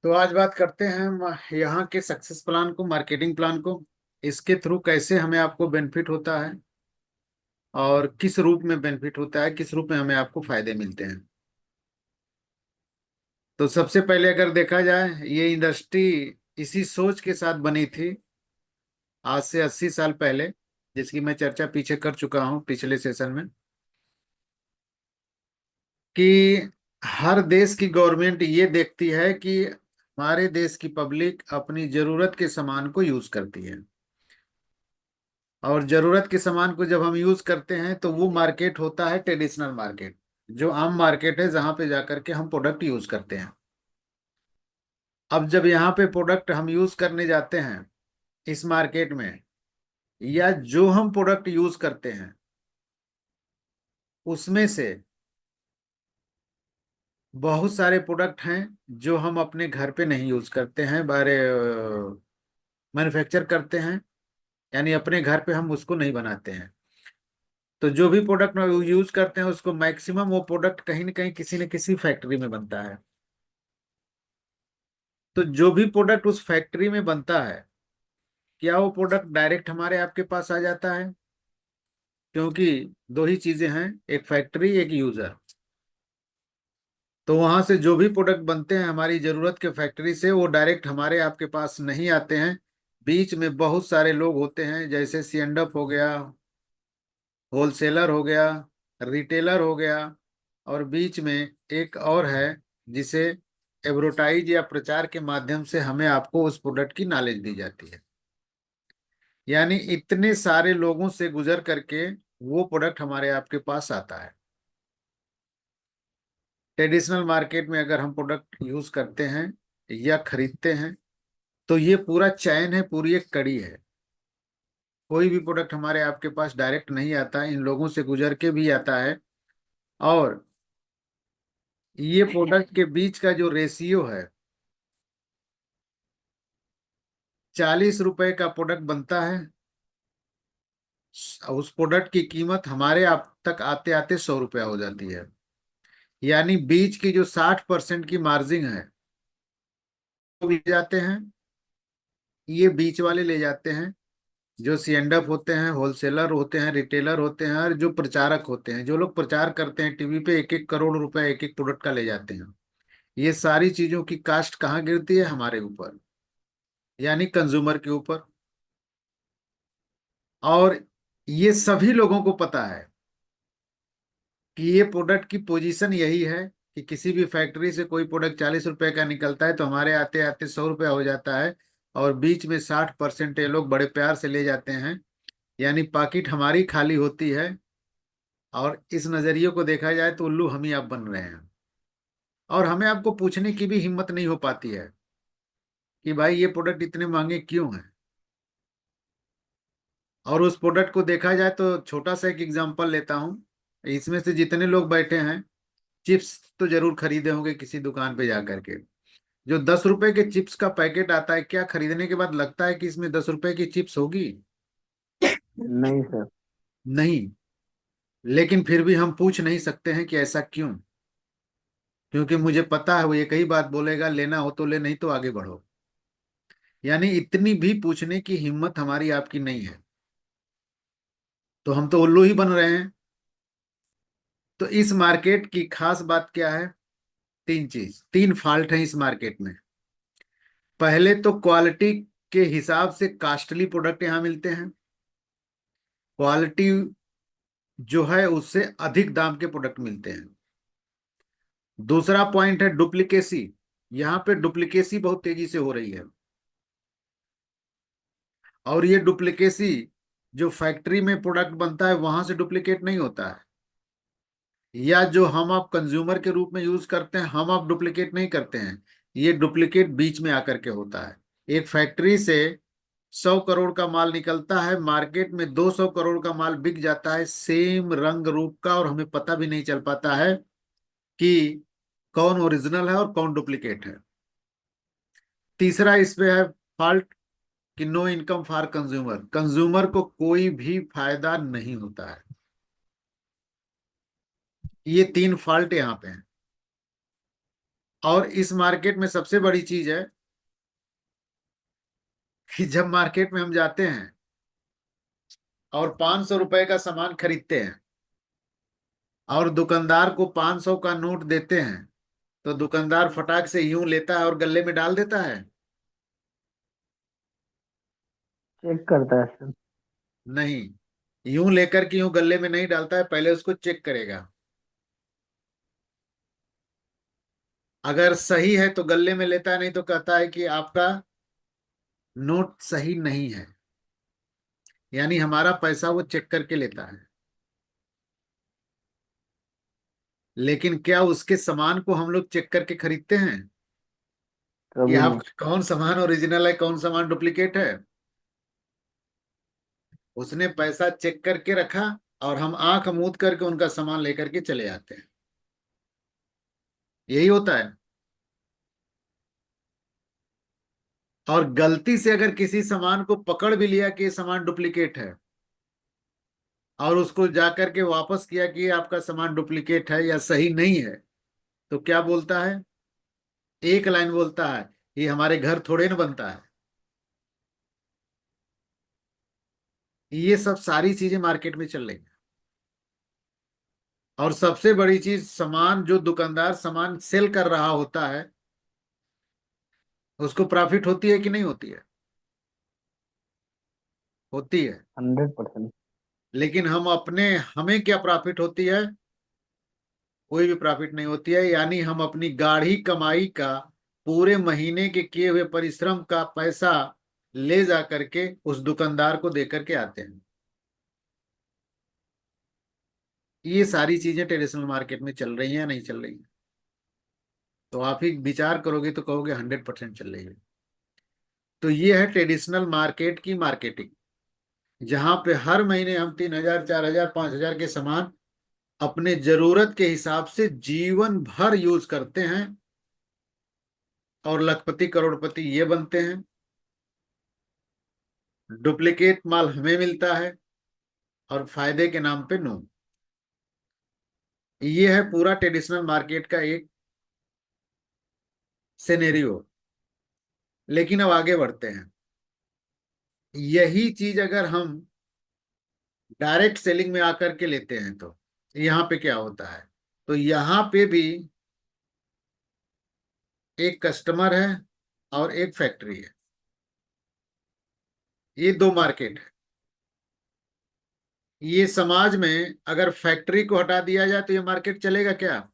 तो आज बात करते हैं यहाँ के सक्सेस प्लान को, मार्केटिंग प्लान को। इसके थ्रू कैसे हमें आपको बेनिफिट होता है और किस रूप में बेनिफिट होता है, किस रूप में हमें आपको फायदे मिलते हैं। तो सबसे पहले अगर देखा जाए, ये इंडस्ट्री इसी सोच के साथ बनी थी आज से 80 साल पहले, जिसकी मैं चर्चा पीछे कर चुका हूँ पिछले सेशन में, कि हर देश की गवर्नमेंट ये देखती है कि हमारे देश की पब्लिक अपनी जरूरत के सामान को यूज करती है। और जरूरत के सामान को जब हम यूज करते हैं तो वो मार्केट होता है ट्रेडिशनल मार्केट, जो आम मार्केट है जहां पे जाकर के हम प्रोडक्ट यूज करते हैं। अब जब यहाँ पे प्रोडक्ट हम यूज करने जाते हैं इस मार्केट में, या जो हम प्रोडक्ट यूज करते हैं उसमें से बहुत सारे प्रोडक्ट हैं जो हम अपने घर पे नहीं यूज करते हैं, बारे मैन्युफैक्चर करते हैं, यानी अपने घर पे हम उसको नहीं बनाते हैं। तो जो भी प्रोडक्ट यूज करते हैं उसको मैक्सिमम वो प्रोडक्ट कहीं ना कहीं किसी न किसी फैक्ट्री में बनता है। तो जो भी प्रोडक्ट उस फैक्ट्री में बनता है, क्या वो प्रोडक्ट डायरेक्ट हमारे आपके पास आ जाता है? क्योंकि दो ही चीजें हैं, एक फैक्ट्री एक यूजर। तो वहां से जो भी प्रोडक्ट बनते हैं हमारी जरूरत के फैक्ट्री से, वो डायरेक्ट हमारे आपके पास नहीं आते हैं। बीच में बहुत सारे लोग होते हैं, जैसे सीएनडअप हो गया, होलसेलर हो गया, रिटेलर हो गया, और बीच में एक और है जिसे एडवर्टाइज या प्रचार के माध्यम से हमें आपको उस प्रोडक्ट की नॉलेज दी जाती है। यानी इतने सारे लोगों से गुजर करके वो प्रोडक्ट हमारे आपके पास आता है। ट्रेडिशनल मार्केट में अगर हम प्रोडक्ट यूज करते हैं या खरीदते हैं, तो ये पूरा चैन है, पूरी एक कड़ी है। कोई भी प्रोडक्ट हमारे आपके पास डायरेक्ट नहीं आता है, इन लोगों से गुजर के भी आता है। और ये प्रोडक्ट के बीच का जो रेशियो है, 40 रुपए का प्रोडक्ट बनता है, उस प्रोडक्ट की कीमत हमारे आप तक आते आते 100 रुपया हो जाती है। यानी बीच की जो 60% की मार्जिन है वो भी जाते हैं, ये बीच वाले ले जाते हैं, जो सी एंड अप होते हैं, होलसेलर होते हैं, रिटेलर होते हैं, और जो प्रचारक होते हैं, जो लोग प्रचार करते हैं टीवी पे, 1-1 करोड़ रुपए एक एक प्रोडक्ट का ले जाते हैं। ये सारी चीजों की कास्ट कहाँ गिरती है? हमारे ऊपर, यानी कंज्यूमर के ऊपर। और ये सभी लोगों को पता है कि ये प्रोडक्ट की पोजीशन यही है कि किसी भी फैक्ट्री से कोई प्रोडक्ट 40 रुपए का निकलता है तो हमारे आते आते 100 रुपया हो जाता है, और बीच में 60% ये लोग बड़े प्यार से ले जाते हैं। यानी पाकिट हमारी खाली होती है। और इस नजरिए को देखा जाए तो उल्लू हम ही आप बन रहे हैं। और हमें आपको पूछने की भी हिम्मत नहीं हो पाती है कि भाई ये प्रोडक्ट इतने महंगे क्यों हैं। और उस प्रोडक्ट को देखा जाए तो छोटा सा एक एग्जांपल लेता हूँ। इसमें से जितने लोग बैठे हैं, चिप्स तो जरूर खरीदे होंगे किसी दुकान पे जाकर के। जो 10 रुपए के चिप्स का पैकेट आता है, क्या खरीदने के बाद लगता है कि इसमें 10 रुपए की चिप्स होगी? नहीं सर। नहीं। लेकिन फिर भी हम पूछ नहीं सकते हैं कि ऐसा क्यों? क्योंकि मुझे पता है वो एक ही बात बोलेगा, लेना हो तो ले, नहीं तो आगे बढ़ो। यानी इतनी भी पूछने की हिम्मत हमारी आपकी नहीं है। तो हम तो उल्लू ही बन रहे हैं। तो इस मार्केट की खास बात क्या है? तीन चीज, तीन फॉल्ट है इस मार्केट में। पहले तो क्वालिटी के हिसाब से कास्टली प्रोडक्ट यहाँ मिलते हैं। क्वालिटी जो है उससे अधिक दाम के प्रोडक्ट मिलते हैं। दूसरा पॉइंट है डुप्लीकेसी। यहाँ पे डुप्लीकेसी बहुत तेजी से हो रही है। और ये डुप्लीकेसी जो फैक्ट्री में प्रोडक्ट बनता है वहां से डुप्लीकेट नहीं होता है, या जो हम आप कंज्यूमर के रूप में यूज करते हैं हम आप डुप्लीकेट नहीं करते हैं। ये डुप्लीकेट बीच में आकर के होता है। एक फैक्ट्री से 100 करोड़ का माल निकलता है, मार्केट में 200 करोड़ का माल बिक जाता है सेम रंग रूप का, और हमें पता भी नहीं चल पाता है कि कौन ओरिजिनल है और कौन डुप्लीकेट है। तीसरा इस पे है फॉल्ट कि no income for consumer, consumer को कोई भी फायदा नहीं होता है। ये तीन फॉल्ट यहाँ पे हैं। और इस मार्केट में सबसे बड़ी चीज है कि जब मार्केट में हम जाते हैं और 500 रुपए का सामान खरीदते हैं और दुकानदार को 500 का नोट देते हैं, तो दुकानदार फटाक से यूं लेता है और गले में डाल देता है? चेक करता है सर। नहीं, यूं लेकर के यूं गले में नहीं डालता है, पहले उसको चेक करेगा। अगर सही है तो गले में लेता है, नहीं तो कहता है कि आपका नोट सही नहीं है। यानी हमारा पैसा वो चेक करके लेता है। लेकिन क्या उसके सामान को हम लोग चेक करके खरीदते हैं कि कभी नहीं। आपका कौन सामान ओरिजिनल है, कौन सामान डुप्लीकेट है? उसने पैसा चेक करके रखा और हम आंख मूंद करके उनका सामान लेकर के चले आते हैं। यही होता है। और गलती से अगर किसी सामान को पकड़ भी लिया कि ये सामान डुप्लीकेट है और उसको जाकर के वापस किया कि ये आपका सामान डुप्लीकेट है या सही नहीं है, तो क्या बोलता है? एक लाइन बोलता है, ये हमारे घर थोड़े न बनता है। ये सब सारी चीजें मार्केट में चल रही है। और सबसे बड़ी चीज, सामान जो दुकानदार सामान सेल कर रहा होता है उसको प्रॉफिट होती है कि नहीं होती है? होती है। 100%। लेकिन हमें क्या प्रॉफिट होती है? कोई भी प्रॉफिट नहीं होती है। यानी हम अपनी गाढ़ी कमाई का, पूरे महीने के किए हुए परिश्रम का पैसा ले जा करके उस दुकानदार को दे करके आते हैं। ये सारी चीजें ट्रेडिशनल मार्केट में चल रही हैं या नहीं चल रही हैं? तो आप ही विचार करोगे तो कहोगे 100% चल रही है। तो ये है ट्रेडिशनल मार्केट की मार्केटिंग, जहां पे हर महीने हम 3,000, 4,000, 5,000 के सामान अपने जरूरत के हिसाब से जीवन भर यूज करते हैं और लखपति करोड़पति ये बनते हैं। डुप्लीकेट माल हमें मिलता है और फायदे के नाम पे नो। ये है पूरा ट्रेडिशनल मार्केट का एक सिनेरियो। लेकिन अब आगे बढ़ते हैं। यही चीज अगर हम डायरेक्ट सेलिंग में आकर के लेते हैं तो यहाँ पे क्या होता है? तो यहाँ पे भी एक कस्टमर है और एक फैक्ट्री है। ये दो मार्केट है। ये समाज में अगर फैक्ट्री को हटा दिया जाए तो ये मार्केट चलेगा क्या?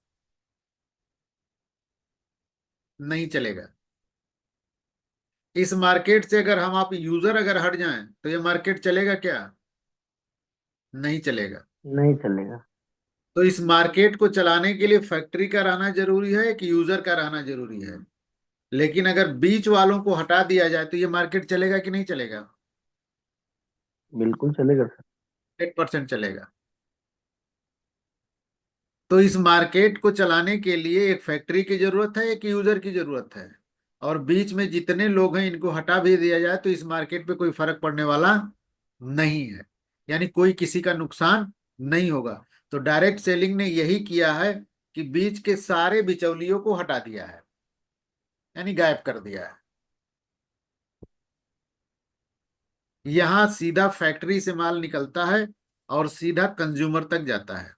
नहीं चलेगा। इस मार्केट से अगर हम आप यूजर अगर हट जाएं तो ये मार्केट चलेगा क्या? नहीं चलेगा। नहीं चलेगा। तो इस मार्केट को चलाने के लिए फैक्ट्री का रहना जरूरी है कि यूजर का रहना जरूरी है? लेकिन अगर बीच वालों को हटा दिया जाए तो ये मार्केट चलेगा कि नहीं चलेगा? बिल्कुल चलेगा सर। 100% चलेगा। तो इस मार्केट को चलाने के लिए एक फैक्ट्री की जरूरत है, एक यूजर की जरूरत है। और बीच में जितने लोग हैं इनको हटा भी दिया जाए तो इस मार्केट पे कोई फर्क पड़ने वाला नहीं है। यानी कोई किसी का नुकसान नहीं होगा। तो डायरेक्ट सेलिंग ने यही किया है कि बीच के सारे बिचौलियों को हटा दिया है, यानी गायब कर दिया है। यहां सीधा फैक्ट्री से माल निकलता है और सीधा कंज्यूमर तक जाता है।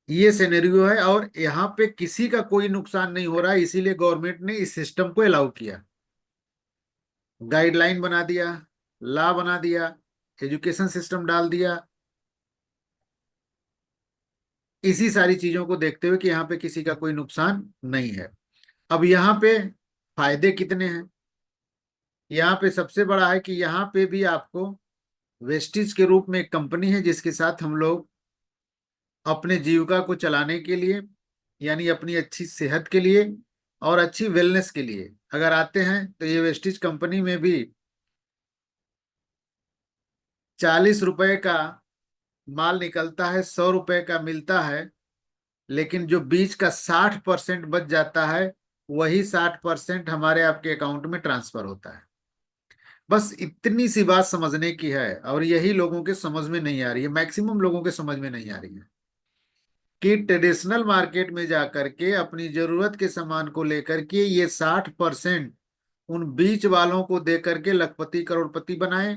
ये सिनेरियो है और यहाँ पे किसी का कोई नुकसान नहीं हो रहा है, इसीलिए गवर्नमेंट ने इस सिस्टम को अलाउ किया, गाइडलाइन बना दिया, लॉ बना दिया, एजुकेशन सिस्टम डाल दिया। इसी सारी चीजों को देखते हुए कि यहाँ पे किसी का कोई नुकसान नहीं है। अब यहाँ पे फायदे कितने हैं? यहाँ पे सबसे बड़ा है कि यहाँ पे भी आपको वेस्टिज के रूप में एक कंपनी है जिसके साथ हम लोग अपने जीविका को चलाने के लिए, यानी अपनी अच्छी सेहत के लिए और अच्छी वेलनेस के लिए अगर आते हैं तो ये वेस्टिज कंपनी में भी 40 रुपए का माल निकलता है, 100 रुपए का मिलता है। लेकिन जो बीच का 60% बच जाता है, वही 60% हमारे आपके अकाउंट में ट्रांसफर होता है। बस इतनी सी बात समझने की है और यही लोगों के समझ में नहीं आ रही है, मैक्सिमम लोगों के समझ में नहीं आ रही है। कि ट्रेडिशनल मार्केट में जाकर के अपनी जरूरत के सामान को लेकर के ये 60% उन बीच वालों को दे करके लखपति करोड़पति बनाए,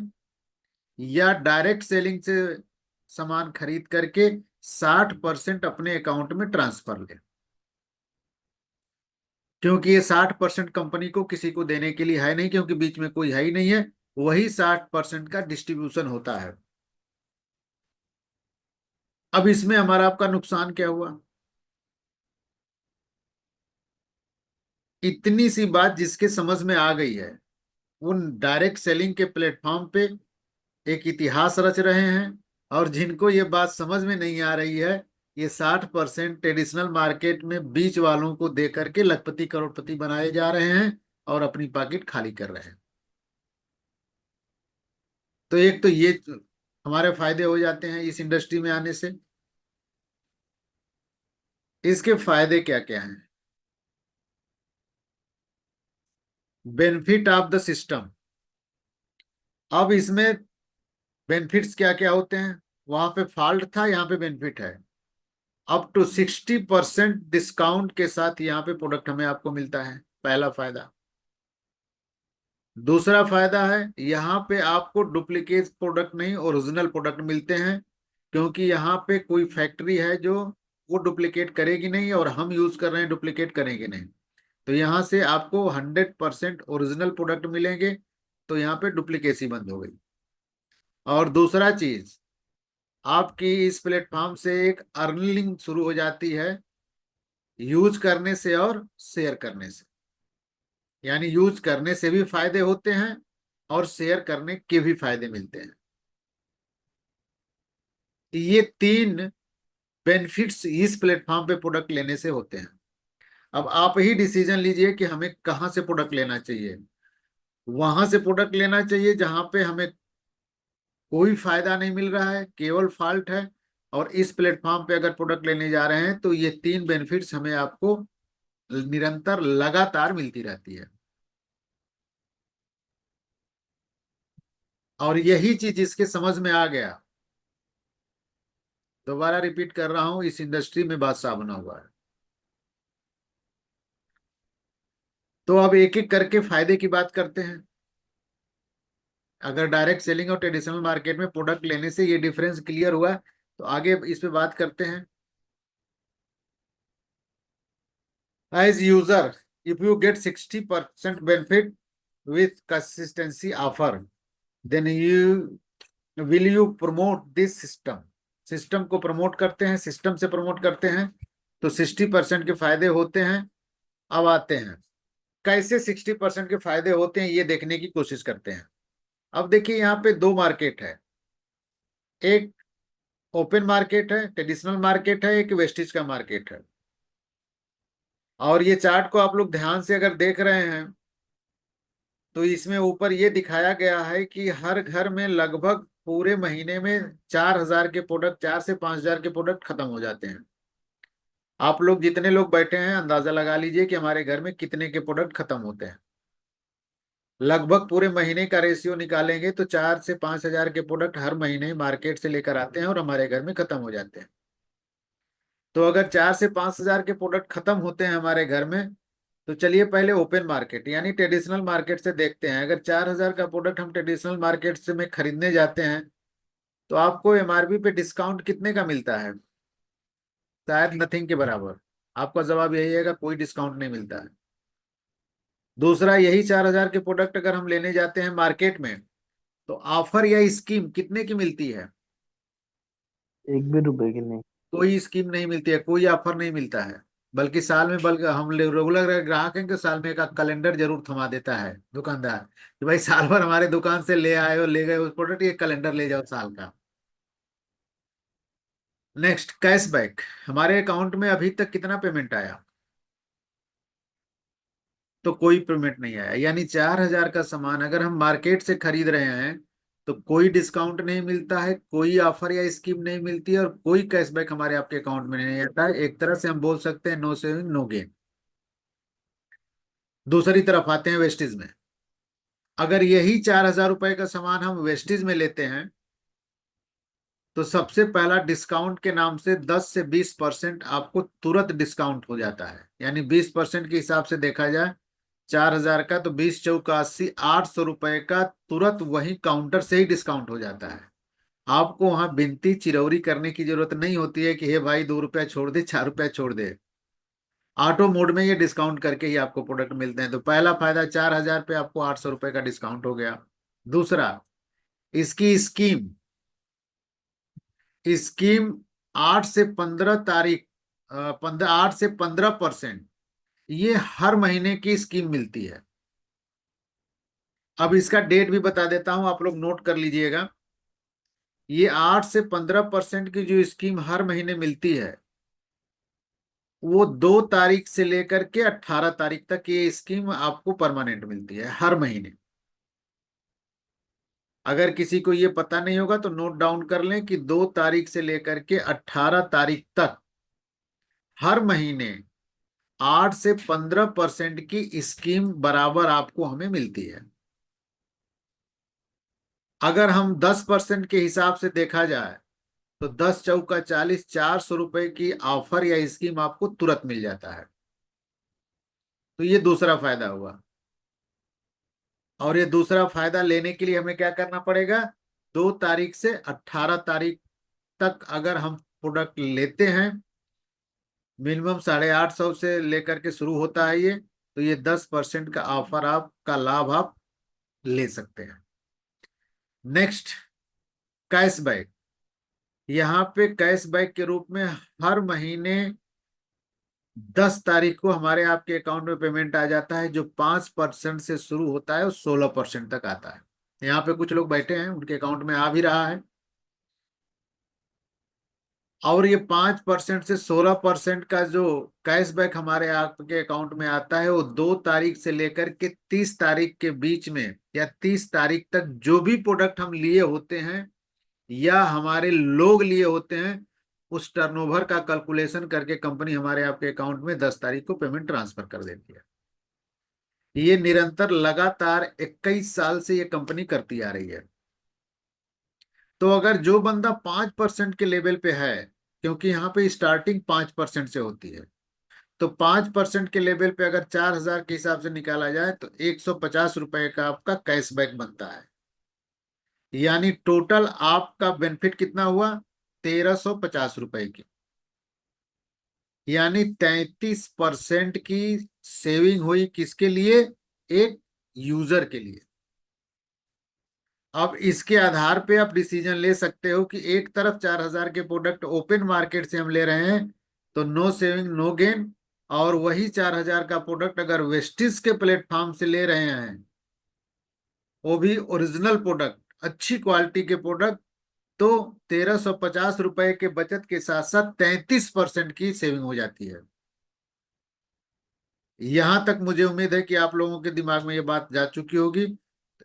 या डायरेक्ट सेलिंग से सामान खरीद करके 60% अपने अकाउंट में ट्रांसफर ले। क्योंकि ये 60% कंपनी को किसी को देने के लिए है नहीं, क्योंकि बीच में कोई है ही नहीं है, वही 60% का डिस्ट्रीब्यूशन होता है। अब इसमें हमारा आपका नुकसान क्या हुआ? इतनी सी बात जिसके समझ में आ गई है, उन डायरेक्ट सेलिंग के प्लेटफॉर्म पे एक इतिहास रच रहे हैं। और जिनको ये बात समझ में नहीं आ रही है, ये 60% ट्रेडिशनल मार्केट में बीच वालों को दे करके लखपति करोड़पति बनाए जा रहे हैं और अपनी पॉकेट खाली कर रहे हैं। तो एक तो ये हमारे फायदे हो जाते हैं इस इंडस्ट्री में आने से। इसके फायदे क्या क्या हैं? Benefit of the system. अब इसमें बेनिफिट्स क्या क्या होते हैं? वहां पे फॉल्ट था, यहाँ पे बेनिफिट है। अप टू 60% डिस्काउंट के साथ यहाँ पे प्रोडक्ट हमें आपको मिलता है, पहला फायदा। दूसरा फायदा है, यहाँ पे आपको डुप्लीकेट प्रोडक्ट नहीं, ओरिजिनल प्रोडक्ट मिलते हैं। क्योंकि यहाँ पे कोई फैक्ट्री है जो वो डुप्लीकेट करेगी नहीं, और हम यूज कर रहे हैं डुप्लीकेट करेंगे नहीं। तो यहाँ से आपको 100% ओरिजिनल प्रोडक्ट मिलेंगे। तो यहाँ पे डुप्लीकेसी बंद हो गई। और दूसरा चीज, आपकी इस प्लेटफॉर्म से एक अर्निंग शुरू हो जाती है, यूज करने से और शेयर करने से। यानी यूज करने से भी फायदे होते हैं और शेयर करने के भी फायदे मिलते हैं। ये तीन बेनिफिट्स इस प्लेटफॉर्म पे प्रोडक्ट लेने से होते हैं। अब आप ही डिसीजन लीजिए कि हमें कहाँ से प्रोडक्ट लेना चाहिए। वहां से प्रोडक्ट लेना चाहिए जहां पे हमें कोई फायदा नहीं मिल रहा है, केवल फॉल्ट है। और इस प्लेटफॉर्म पे अगर प्रोडक्ट लेने जा रहे हैं तो ये तीन बेनिफिट्स हमें आपको निरंतर लगातार मिलती रहती है। और यही चीज इसके समझ में आ गया, दोबारा रिपीट कर रहा हूं, इस इंडस्ट्री में बादशाह बना हुआ है। तो अब एक एक करके फायदे की बात करते हैं। अगर डायरेक्ट सेलिंग और ट्रेडिशनल मार्केट में प्रोडक्ट लेने से ये डिफरेंस क्लियर हुआ, तो आगे इस पे बात करते हैं। As user, if you get 60% benefit with consistency offer, then you will you promote this system. System को प्रमोट करते हैं, सिस्टम से प्रमोट करते हैं। तो 60% के फायदे होते हैं। अब आते हैं कैसे 60% के फायदे होते हैं, ये देखने की कोशिश करते हैं। अब देखिए, यहाँ पे दो मार्केट है। एक ओपन मार्केट है, ट्रेडिशनल मार्केट है, एक वेस्टेज का मार्केट है। और ये चार्ट को आप लोग ध्यान से अगर देख रहे हैं, तो इसमें ऊपर ये दिखाया गया है कि हर घर में लगभग पूरे महीने में 4,000 के प्रोडक्ट, 4 से 5 हजार के प्रोडक्ट खत्म हो जाते हैं। आप लोग जितने लोग बैठे हैं, अंदाजा लगा लीजिए कि हमारे घर में कितने के प्रोडक्ट खत्म होते हैं। लगभग पूरे महीने का रेशियो निकालेंगे तो 4 से 5 हजार के प्रोडक्ट हर महीने मार्केट से लेकर आते हैं और हमारे घर में खत्म हो जाते हैं। तो अगर 4 से 5 हजार के प्रोडक्ट खत्म होते हैं हमारे घर में, तो चलिए पहले ओपन मार्केट यानी ट्रेडिशनल मार्केट से देखते हैं। अगर 4,000 का प्रोडक्ट हम ट्रेडिशनल मार्केट से में खरीदने जाते हैं, तो आपको एमआरपी पे डिस्काउंट कितने का मिलता है? शायद नथिंग के बराबर। आपका जवाब यही है, कोई डिस्काउंट नहीं मिलता है। दूसरा, यही 4,000 के प्रोडक्ट अगर हम लेने जाते हैं मार्केट में, तो ऑफर या स्कीम कितने की मिलती है? एक भी रुपए की नहीं। कोई स्कीम नहीं मिलती है, कोई ऑफर नहीं मिलता है। बल्कि साल में, बल्कि हम रेगुलर ग्राहक हैं, कि साल में एक कैलेंडर जरूर थमा देता है दुकानदार, कि भाई साल भर हमारे दुकान से ले आए हो, ले गए उस प्रोडक्ट, ये कैलेंडर ले जाओ साल का। Next, cashback. हमारे अकाउंट में अभी तक कितना पेमेंट आया? तो कोई पेमेंट नहीं आया। यानी 4,000 का सामान अगर हम मार्केट से खरीद रहे हैं, तो कोई डिस्काउंट नहीं मिलता है, कोई ऑफर या स्कीम नहीं मिलती है, और कोई कैशबैक हमारे आपके अकाउंट में नहीं आता है। एक तरह से हम बोल सकते हैं नो सेविंग नो गेन। दूसरी तरफ आते हैं वेस्टेज में। अगर यही 4,000 रुपए का सामान हम वेस्टेज में लेते हैं, तो सबसे पहला डिस्काउंट के नाम से 10 से 20% आपको तुरंत डिस्काउंट हो जाता है। यानी 20% के हिसाब से देखा जाए 4,000 का, तो 20 × 4 = 80, 800 रुपए का तुरंत वही काउंटर से ही डिस्काउंट हो जाता है। आपको वहां विनती चिरौरी करने की जरूरत नहीं होती है कि हे भाई 2 रुपया छोड़ दे, 4 रुपया छोड़ दे। ऑटो मोड में ये डिस्काउंट करके ही आपको प्रोडक्ट मिलते हैं। तो पहला फायदा, 4,000 पे आपको 800 रुपए का डिस्काउंट हो गया। दूसरा, इसकी स्कीम स्कीम 8 से 15 तारीख, 8 से 15%, ये हर महीने की स्कीम मिलती है। अब इसका डेट भी बता देता हूं, आप लोग नोट कर लीजिएगा। ये 8 से 15% की जो स्कीम हर महीने मिलती है, वो 2 तारीख से लेकर के 18 तारीख तक ये स्कीम आपको परमानेंट मिलती है हर महीने। अगर किसी को ये पता नहीं होगा तो नोट डाउन कर लें कि 2 तारीख से लेकर के 18 तारीख तक हर महीने 8 से 15% की स्कीम बराबर आपको हमें मिलती है। अगर हम 10% के हिसाब से देखा जाए तो 10 × 4 = 40, 400 रुपए की ऑफर या स्कीम आपको तुरंत मिल जाता है। तो ये दूसरा फायदा हुआ। और ये दूसरा फायदा लेने के लिए हमें क्या करना पड़ेगा, 2 तारीख से 18 तारीख तक अगर हम प्रोडक्ट लेते हैं, मिनिमम 850 से लेकर के शुरू होता है ये, तो ये 10% का ऑफर, आपका लाभ आप ले सकते हैं। Next, cashback. यहाँ पे कैशबैक के रूप में हर महीने 10 तारीख को हमारे आपके अकाउंट में पेमेंट आ जाता है, जो 5% से शुरू होता है और 16% तक आता है। यहाँ पे कुछ लोग बैठे हैं, उनके अकाउंट में आ भी रहा है। और ये 5% से 16% का जो कैशबैक हमारे आपके अकाउंट में आता है, वो 2 तारीख से लेकर के 30 तारीख के बीच में, या 30 तारीख तक जो भी प्रोडक्ट हम लिए होते हैं या हमारे लोग लिए होते हैं, उस टर्नओवर का कैलकुलेशन करके कंपनी हमारे आपके अकाउंट में 10 तारीख को पेमेंट ट्रांसफर कर देती है। ये निरंतर लगातार 21 साल से ये कंपनी करती आ रही है। तो अगर जो बंदा 5% के लेवल पे है, क्योंकि यहाँ पे स्टार्टिंग 5% से होती है, तो 5% के लेवल पे अगर 4,000 के हिसाब से निकाला जाए तो 150 रुपए का आपका कैशबैक बनता है। यानी टोटल आपका बेनिफिट कितना हुआ, 1,350 रुपए की। यानी 33% की सेविंग हुई, किसके लिए, एक यूजर के लिए। अब इसके आधार पे आप डिसीजन ले सकते हो कि एक तरफ 4,000 के प्रोडक्ट ओपन मार्केट से हम ले रहे हैं तो नो सेविंग नो गेन, और वही 4,000 का प्रोडक्ट अगर वेस्टिज के प्लेटफॉर्म से ले रहे हैं, वो भी ओरिजिनल प्रोडक्ट, अच्छी क्वालिटी के प्रोडक्ट, तो 1,350 रुपए के बचत के साथ साथ 33% की सेविंग हो जाती है। यहां तक मुझे उम्मीद है कि आप लोगों के दिमाग में ये बात जा चुकी होगी।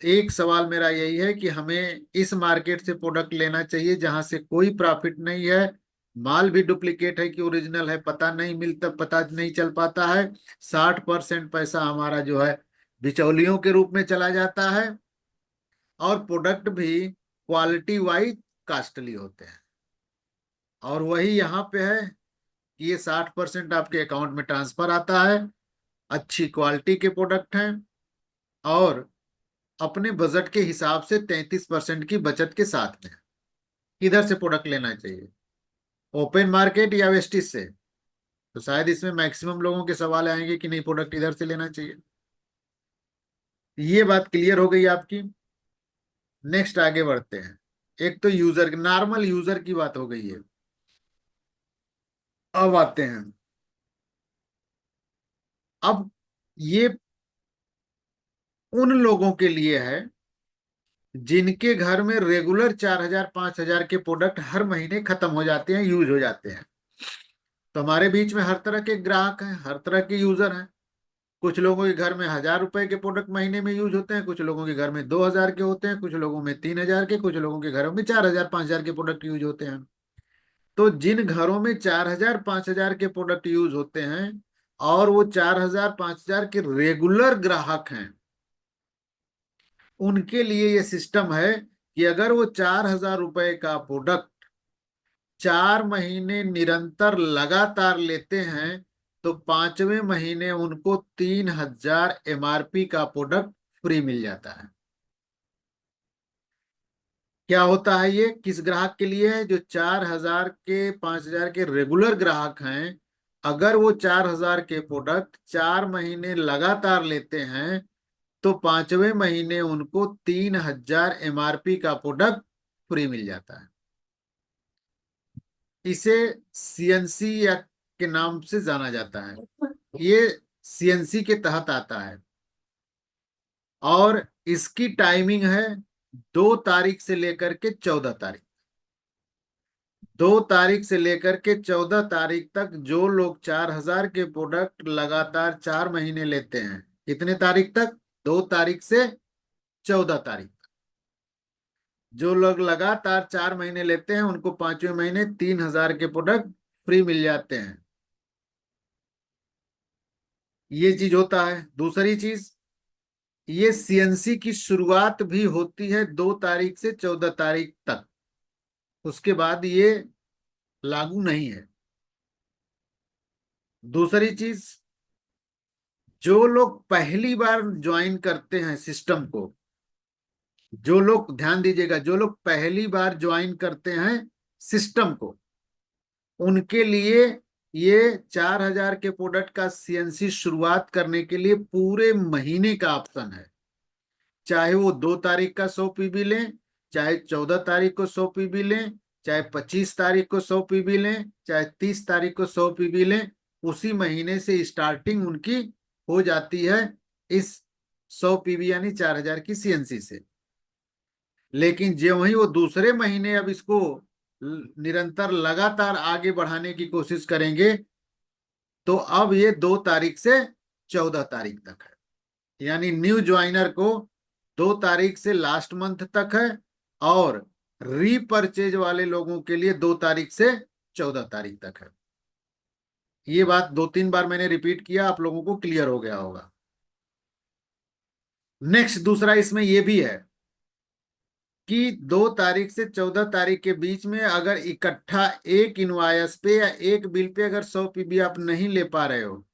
एक सवाल मेरा यही है कि हमें इस मार्केट से प्रोडक्ट लेना चाहिए जहां से कोई प्रॉफिट नहीं है, माल भी डुप्लीकेट है कि ओरिजिनल है पता नहीं मिलता, पता नहीं चल पाता है। 60% पैसा हमारा जो है बिचौलियों के रूप में चला जाता है, और प्रोडक्ट भी क्वालिटी वाइज कास्टली होते हैं। और वही यहाँ पे है कि ये 60% आपके अकाउंट में ट्रांसफर आता है, अच्छी क्वालिटी के प्रोडक्ट हैं, और अपने बजट के हिसाब से 33% की बचत के साथ में। किधर से प्रोडक्ट लेना चाहिए, ओपन मार्केट या वेस्टिज से? तो शायद इसमें मैक्सिमम लोगों के सवाल आएंगे कि नहीं, प्रोडक्ट इधर से लेना चाहिए। ये बात क्लियर हो गई आपकी। नेक्स्ट आगे बढ़ते हैं। एक तो यूजर, नॉर्मल यूजर की बात हो गई है। अब आते हैं, अब ये उन लोगों के लिए है जिनके घर में रेगुलर 4,000 5,000 के प्रोडक्ट हर महीने खत्म हो जाते हैं, यूज हो जाते हैं। तो हमारे बीच में हर तरह के ग्राहक हैं, हर तरह के यूजर हैं। कुछ लोगों के घर में 1,000 रुपए के प्रोडक्ट महीने में यूज होते हैं, कुछ लोगों के घर में 2,000 के होते हैं, कुछ लोगों में 3,000 के, कुछ लोगों के घरों में 4,000 5,000 के प्रोडक्ट यूज होते हैं। तो जिन घरों में 4,000 5,000 के प्रोडक्ट यूज होते हैं, और वो 4,000 5,000 के रेगुलर ग्राहक हैं, उनके लिए ये सिस्टम है कि अगर वो 4,000 रुपए का प्रोडक्ट 4 महीने निरंतर लगातार लेते हैं तो 5वें महीने उनको 3,000 MRP का प्रोडक्ट फ्री मिल जाता है। क्या होता है ये, किस ग्राहक के लिए है? जो 4,000 के 5,000 के रेगुलर ग्राहक हैं, अगर वो 4,000 के प्रोडक्ट 4 महीने लगातार लेते हैं तो 5वें महीने उनको 3,000 MRP का प्रोडक्ट फ्री मिल जाता है। इसे सीएनसी या के नाम से जाना जाता है। ये सीएनसी के तहत आता है और इसकी टाइमिंग है 2 तारीख से लेकर के 14 तारीख। 2 तारीख से लेकर के 14 तारीख तक जो लोग 4,000 के प्रोडक्ट लगातार 4 महीने लेते हैं, कितने तारीख तक? 2 तारीख से 14 तारीख। जो लोग लगातार 4 महीने लेते हैं उनको 5वें महीने 3,000 के प्रोडक्ट फ्री मिल जाते हैं। ये चीज होता है। दूसरी चीज, ये सीएनसी की शुरुआत भी होती है 2 तारीख से 14 तारीख तक, उसके बाद ये लागू नहीं है। दूसरी चीज, जो लोग पहली बार ज्वाइन करते हैं सिस्टम को, जो लोग, ध्यान दीजिएगा, जो लोग पहली बार ज्वाइन करते हैं सिस्टम को, उनके लिए ये 4,000 के प्रोडक्ट का सीएनसी शुरुआत करने के लिए पूरे महीने का ऑप्शन है। चाहे वो 2 तारीख का 100 पीबी लें, चाहे 14 तारीख को 100 पीबी लें, चाहे 25 तारीख को 100 पीबी लें, चाहे 30 तारीख को 100 पीबी लें, उसी महीने से स्टार्टिंग उनकी हो जाती है इस 100 पीबी यानी 4,000 की सीएनसी से। लेकिन जो वही वो दूसरे महीने अब इसको निरंतर लगातार आगे बढ़ाने की कोशिश करेंगे तो अब ये 2 तारीख से 14 तारीख तक है। यानी न्यू ज्वाइनर को 2 तारीख से लास्ट मंथ तक है और रीपर्चेज वाले लोगों के लिए 2 तारीख से 14 तारीख तक है। ये बात 2-3 बार मैंने रिपीट किया, आप लोगों को क्लियर हो गया होगा। नेक्स्ट दूसरा इसमें यह भी है कि 2 तारीख से 14 तारीख के बीच में अगर इकट्ठा एक इनवायस पे या एक बिल पे अगर 100 पीबी आप नहीं ले पा रहे हो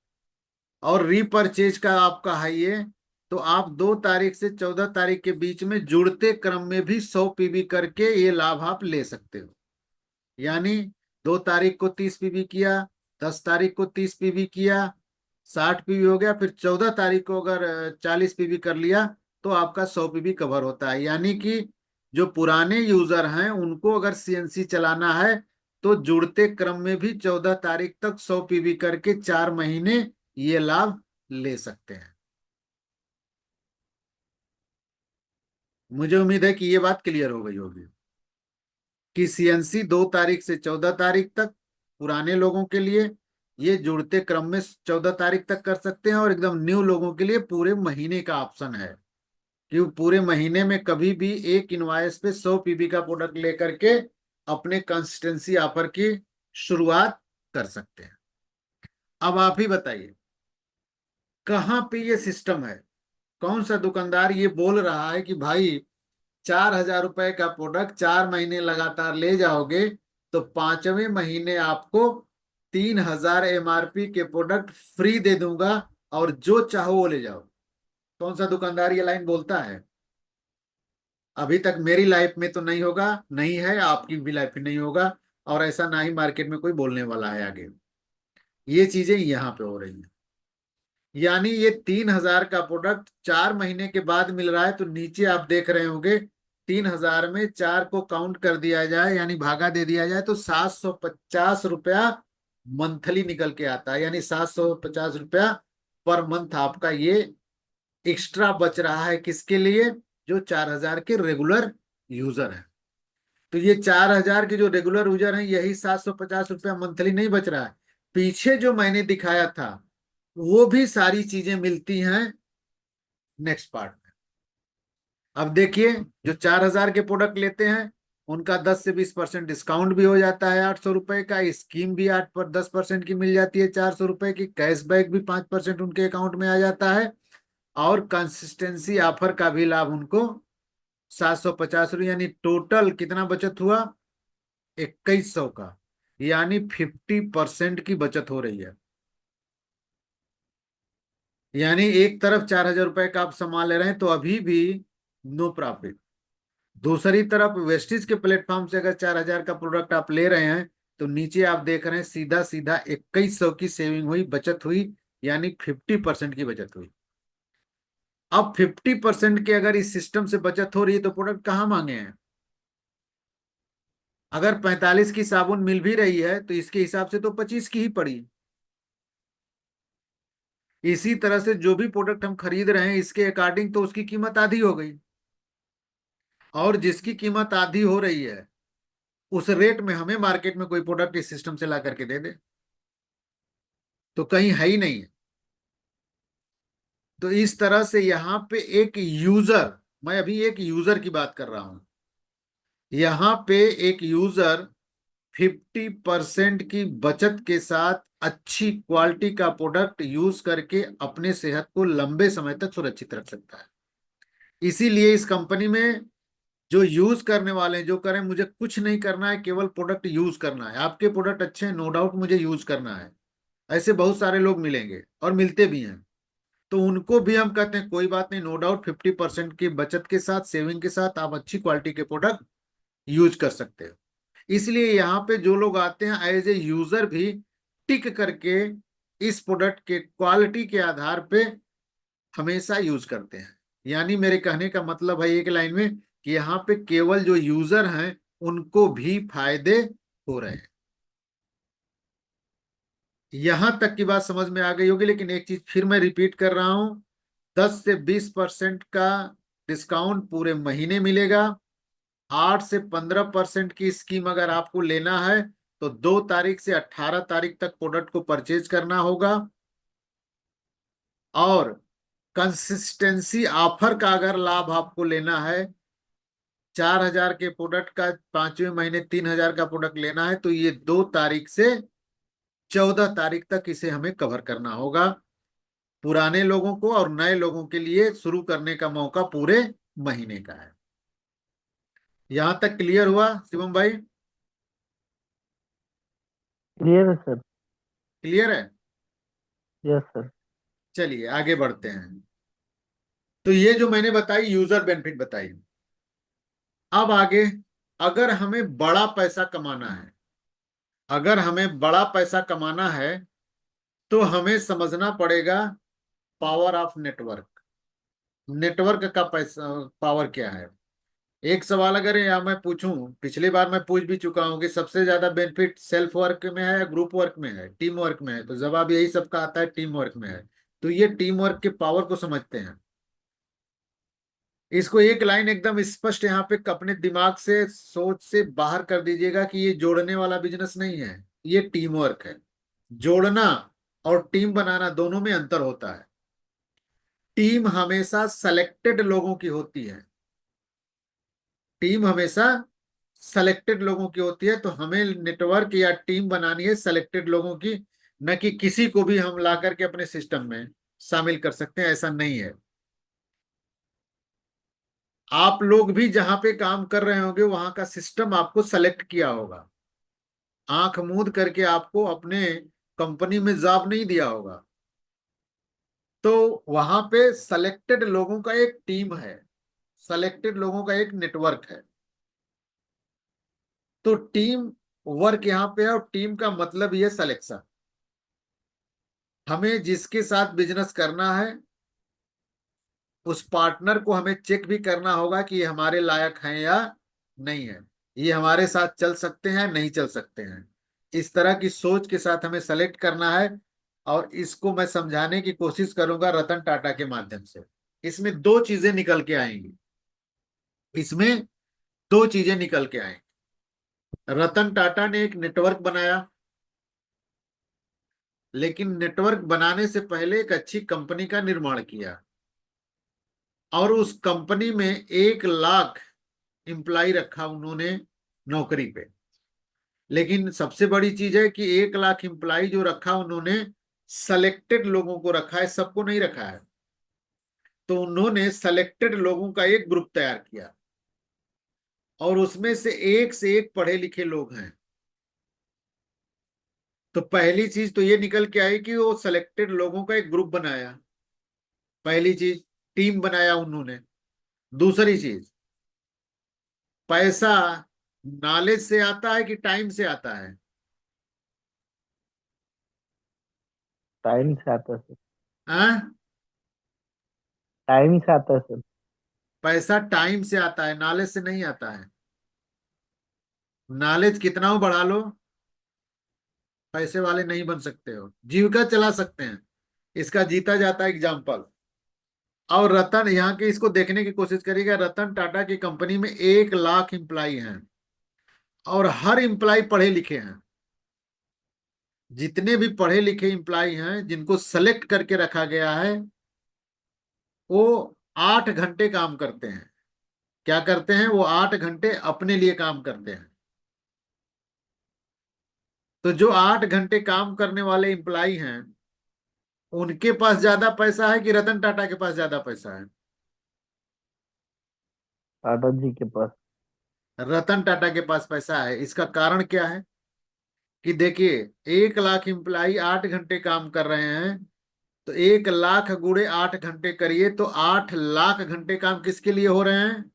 और रीपरचेज का आपका है ये, तो आप 2 तारीख से 14 तारीख के बीच में जुड़ते क्रम में भी 100 पीबी करके ये लाभ आप ले सकते हो। यानी 2 तारीख को 30 पीबी किया, 10 तारीख को 30 पीबी किया, 60 पीबी हो गया, फिर 14 तारीख को अगर 40 पीबी कर लिया तो आपका 100 पीबी कवर होता है। यानी कि जो पुराने यूजर हैं उनको अगर सीएनसी चलाना है तो जुड़ते क्रम में भी 14 तारीख तक 100 पीबी करके 4 महीने ये लाभ ले सकते हैं। मुझे उम्मीद है कि ये बात क्लियर हो गई होगी कि सीएनसी 2 तारीख से 14 तारीख तक पुराने लोगों के लिए, ये जुड़ते क्रम में 14 तारीख तक कर सकते हैं, और एकदम न्यू लोगों के लिए पूरे महीने का ऑप्शन है कि पूरे महीने में कभी भी एक इनवाइस पे 100 पीबी का प्रोडक्ट लेकर के अपने कंसिस्टेंसी ऑफर की शुरुआत कर सकते हैं। अब आप ही बताइए कहाँ पे ये सिस्टम है? कौन सा दुकानदार ये बोल रहा है कि भाई 4,000 रुपए का प्रोडक्ट 4 महीने लगातार ले जाओगे तो 5वें महीने आपको 3,000 MRP के प्रोडक्ट फ्री दे दूंगा और जो चाहो वो ले जाओ? कौन सा दुकानदार ये लाइन बोलता है? अभी तक मेरी लाइफ में तो नहीं होगा, नहीं है, आपकी भी लाइफ में नहीं होगा, और ऐसा ना ही मार्केट में कोई बोलने वाला है आगे। ये चीजें यहाँ पे हो रही हैं। यानी ये 3,000 का प्रोडक्ट 4 महीने के बाद मिल रहा है, तो नीचे आप देख रहे होंगे 3,000 में 4 को काउंट कर दिया जाए यानी भागा दे दिया जाए तो 750 रुपया मंथली निकल के आता है। यानी 750 रुपया पर मंथ आपका ये एक्स्ट्रा बच रहा है। किसके लिए? जो 4,000 के रेगुलर यूजर है। तो ये 4,000 के जो रेगुलर यूजर हैं यही 750 रुपया मंथली नहीं बच रहा है, पीछे जो मैंने दिखाया था वो भी सारी चीजें मिलती हैं नेक्स्ट पार्ट में। अब देखिए, जो 4,000 के प्रोडक्ट लेते हैं उनका 10 से 20% डिस्काउंट भी हो जाता है, 800 रुपए का स्कीम भी 8 पर 10% की मिल जाती है, 400 रुपए की कैशबैक भी 5% उनके अकाउंट में आ जाता है, और कंसिस्टेंसी ऑफर का भी लाभ उनको 750 रुपये, यानी टोटल कितना बचत हुआ? 2,100 का। यानी 50% की बचत हो रही है। यानी एक तरफ 4,000 रुपए का आप सामान ले रहे हैं तो अभी भी नो प्रॉफिट। दूसरी तरफ वेस्टिज के प्लेटफॉर्म से अगर 4,000 का प्रोडक्ट आप ले रहे हैं तो नीचे आप देख रहे हैं सीधा सीधा 2,100 की सेविंग हुई, बचत हुई। यानी 50% की बचत हुई। अब 50% के अगर इस सिस्टम से बचत हो रही है तो प्रोडक्ट कहाँ मांगे हैं। अगर 45 की साबुन मिल भी रही है तो इसके हिसाब से तो 25 की ही पड़ी। इसी तरह से जो भी प्रोडक्ट हम खरीद रहे हैं इसके अकॉर्डिंग तो उसकी कीमत आधी हो गई। और जिसकी कीमत आधी हो रही है उस रेट में हमें मार्केट में कोई प्रोडक्ट इस सिस्टम से ला करके दे दे तो कहीं है ही नहीं है। तो इस तरह से यहाँ पे एक यूजर, मैं अभी एक यूजर की बात कर रहा हूं, यहाँ पे एक यूजर 50% की बचत के साथ अच्छी क्वालिटी का प्रोडक्ट यूज करके अपने सेहत को लंबे समय तक सुरक्षित रख सकता है। इसीलिए इस कंपनी में जो यूज करने वाले हैं, जो करें मुझे कुछ नहीं करना है, केवल प्रोडक्ट यूज करना है। आपके प्रोडक्ट अच्छे हैं, नो डाउट, मुझे यूज करना है, ऐसे बहुत सारे लोग मिलेंगे और मिलते भी हैं। तो उनको भी हम कहते हैं कोई बात नहीं, नो डाउट 50% की बचत के साथ, सेविंग के साथ आप अच्छी क्वालिटी के प्रोडक्ट यूज कर सकते हो। इसलिए यहाँ पे जो लोग आते हैं एज ए यूजर भी टिक करके इस प्रोडक्ट के क्वालिटी के आधार पे हमेशा यूज करते हैं। यानी मेरे कहने का मतलब है एक लाइन में कि यहाँ पे केवल जो यूजर हैं उनको भी फायदे हो रहे हैं। यहां तक की बात समझ में आ गई होगी, लेकिन एक चीज फिर मैं रिपीट कर रहा हूं, 10 से 20% का डिस्काउंट पूरे महीने मिलेगा। 8 से 15% की स्कीम अगर आपको लेना है तो 2 तारीख से 18 तारीख तक प्रोडक्ट को परचेज करना होगा। और कंसिस्टेंसी ऑफर का अगर लाभ आपको लेना है, 4,000 के प्रोडक्ट का 5वें महीने 3,000 का प्रोडक्ट लेना है तो ये 2 तारीख से 14 तारीख तक इसे हमें कवर करना होगा। पुराने लोगों को और नए लोगों के लिए शुरू करने का मौका पूरे महीने का है। यहां तक क्लियर हुआ शिवम भाई? क्लियर है सर। क्लियर है? Yes sir. चलिए आगे बढ़ते हैं। तो ये जो मैंने बताई यूजर बेनिफिट बताई। अब आगे, अगर हमें बड़ा पैसा कमाना है, अगर हमें बड़ा पैसा कमाना है तो हमें समझना पड़ेगा पावर ऑफ नेटवर्क। नेटवर्क का पैसा पावर क्या है। एक सवाल अगर यहाँ मैं पूछूं, पिछली बार मैं पूछ भी चुका हूं कि सबसे ज्यादा बेनिफिट सेल्फ वर्क में है या ग्रुप वर्क में है, टीम वर्क में है, तो जवाब यही सबका आता है टीम वर्क में है। तो ये टीम वर्क के पावर को समझते हैं। इसको एक लाइन एकदम स्पष्ट यहाँ पे अपने दिमाग से सोच से बाहर कर दीजिएगा कि ये जोड़ने वाला बिजनेस नहीं है, ये टीम वर्क है। जोड़ना और टीम बनाना दोनों में अंतर होता है। टीम हमेशा सेलेक्टेड लोगों की होती है। टीम हमेशा सेलेक्टेड लोगों की होती है। तो हमें नेटवर्क या टीम बनानी है सेलेक्टेड लोगों की, न कि किसी को भी हम ला करके अपने सिस्टम में शामिल कर सकते हैं, ऐसा नहीं है। आप लोग भी जहां पे काम कर रहे होंगे वहां का सिस्टम आपको सेलेक्ट किया होगा, आंख मूंद करके आपको अपने कंपनी में जॉब नहीं दिया होगा। तो वहां पे सेलेक्टेड लोगों का एक टीम है, सेलेक्टेड लोगों का एक नेटवर्क है। तो टीम वर्क यहाँ पे है और टीम का मतलब ये सिलेक्शन। हमें जिसके साथ बिजनेस करना है उस पार्टनर को हमें चेक भी करना होगा कि ये हमारे लायक हैं या नहीं है, ये हमारे साथ चल सकते हैं नहीं चल सकते हैं। इस तरह की सोच के साथ हमें सेलेक्ट करना है। और इसको मैं समझाने की कोशिश करूंगा रतन टाटा के माध्यम से। इसमें दो चीजें निकल के आएंगी, इसमें दो चीजें निकल के आएंगी। रतन टाटा ने एक नेटवर्क बनाया, लेकिन नेटवर्क बनाने से पहले एक अच्छी कंपनी का निर्माण किया और उस कंपनी में 1 लाख एम्प्लाई रखा उन्होंने नौकरी पे। लेकिन सबसे बड़ी चीज है कि 1 लाख एम्प्लाई जो रखा उन्होंने सेलेक्टेड लोगों को रखा है, सबको नहीं रखा है। तो उन्होंने सेलेक्टेड लोगों का एक ग्रुप तैयार किया और उसमें से एक पढ़े लिखे लोग हैं। तो पहली चीज तो ये निकल के आई कि वो सेलेक्टेड लोगों का एक ग्रुप बनाया। पहली चीज, टीम बनाया उन्होंने। दूसरी चीज, पैसा नॉलेज से आता है कि टाइम से आता है? टाइम से आता है सर। हाँ? टाइम से आता है सर। पैसा टाइम से आता है, नॉलेज से नहीं आता है। नॉलेज कितना हो बढ़ा लो, पैसे वाले नहीं बन सकते हो, जीविका चला सकते हैं। इसका जीता जाता एग्जाम्पल। और रतन, यहाँ के इसको देखने की कोशिश करिएगा, रतन टाटा की कंपनी में 1 लाख एम्प्लाई हैं और हर एम्प्लाई पढ़े लिखे हैं। जितने भी पढ़े लिखे एम्प्लाई हैं जिनको सेलेक्ट करके रखा गया है, वो 8 घंटे काम करते हैं। क्या करते हैं? वो 8 घंटे अपने लिए काम करते हैं। तो जो 8 घंटे काम करने वाले एम्प्लाई हैं, उनके पास ज्यादा पैसा है कि रतन टाटा के पास ज्यादा पैसा है? टाटा जी के पास। रतन टाटा के पास पैसा है। इसका कारण क्या है? कि देखिए, 1 लाख एम्प्लाई 8 घंटे काम कर रहे हैं, तो 1 लाख गुणे 8 घंटे करिए तो 8 लाख घंटे काम किसके लिए हो रहे हैं?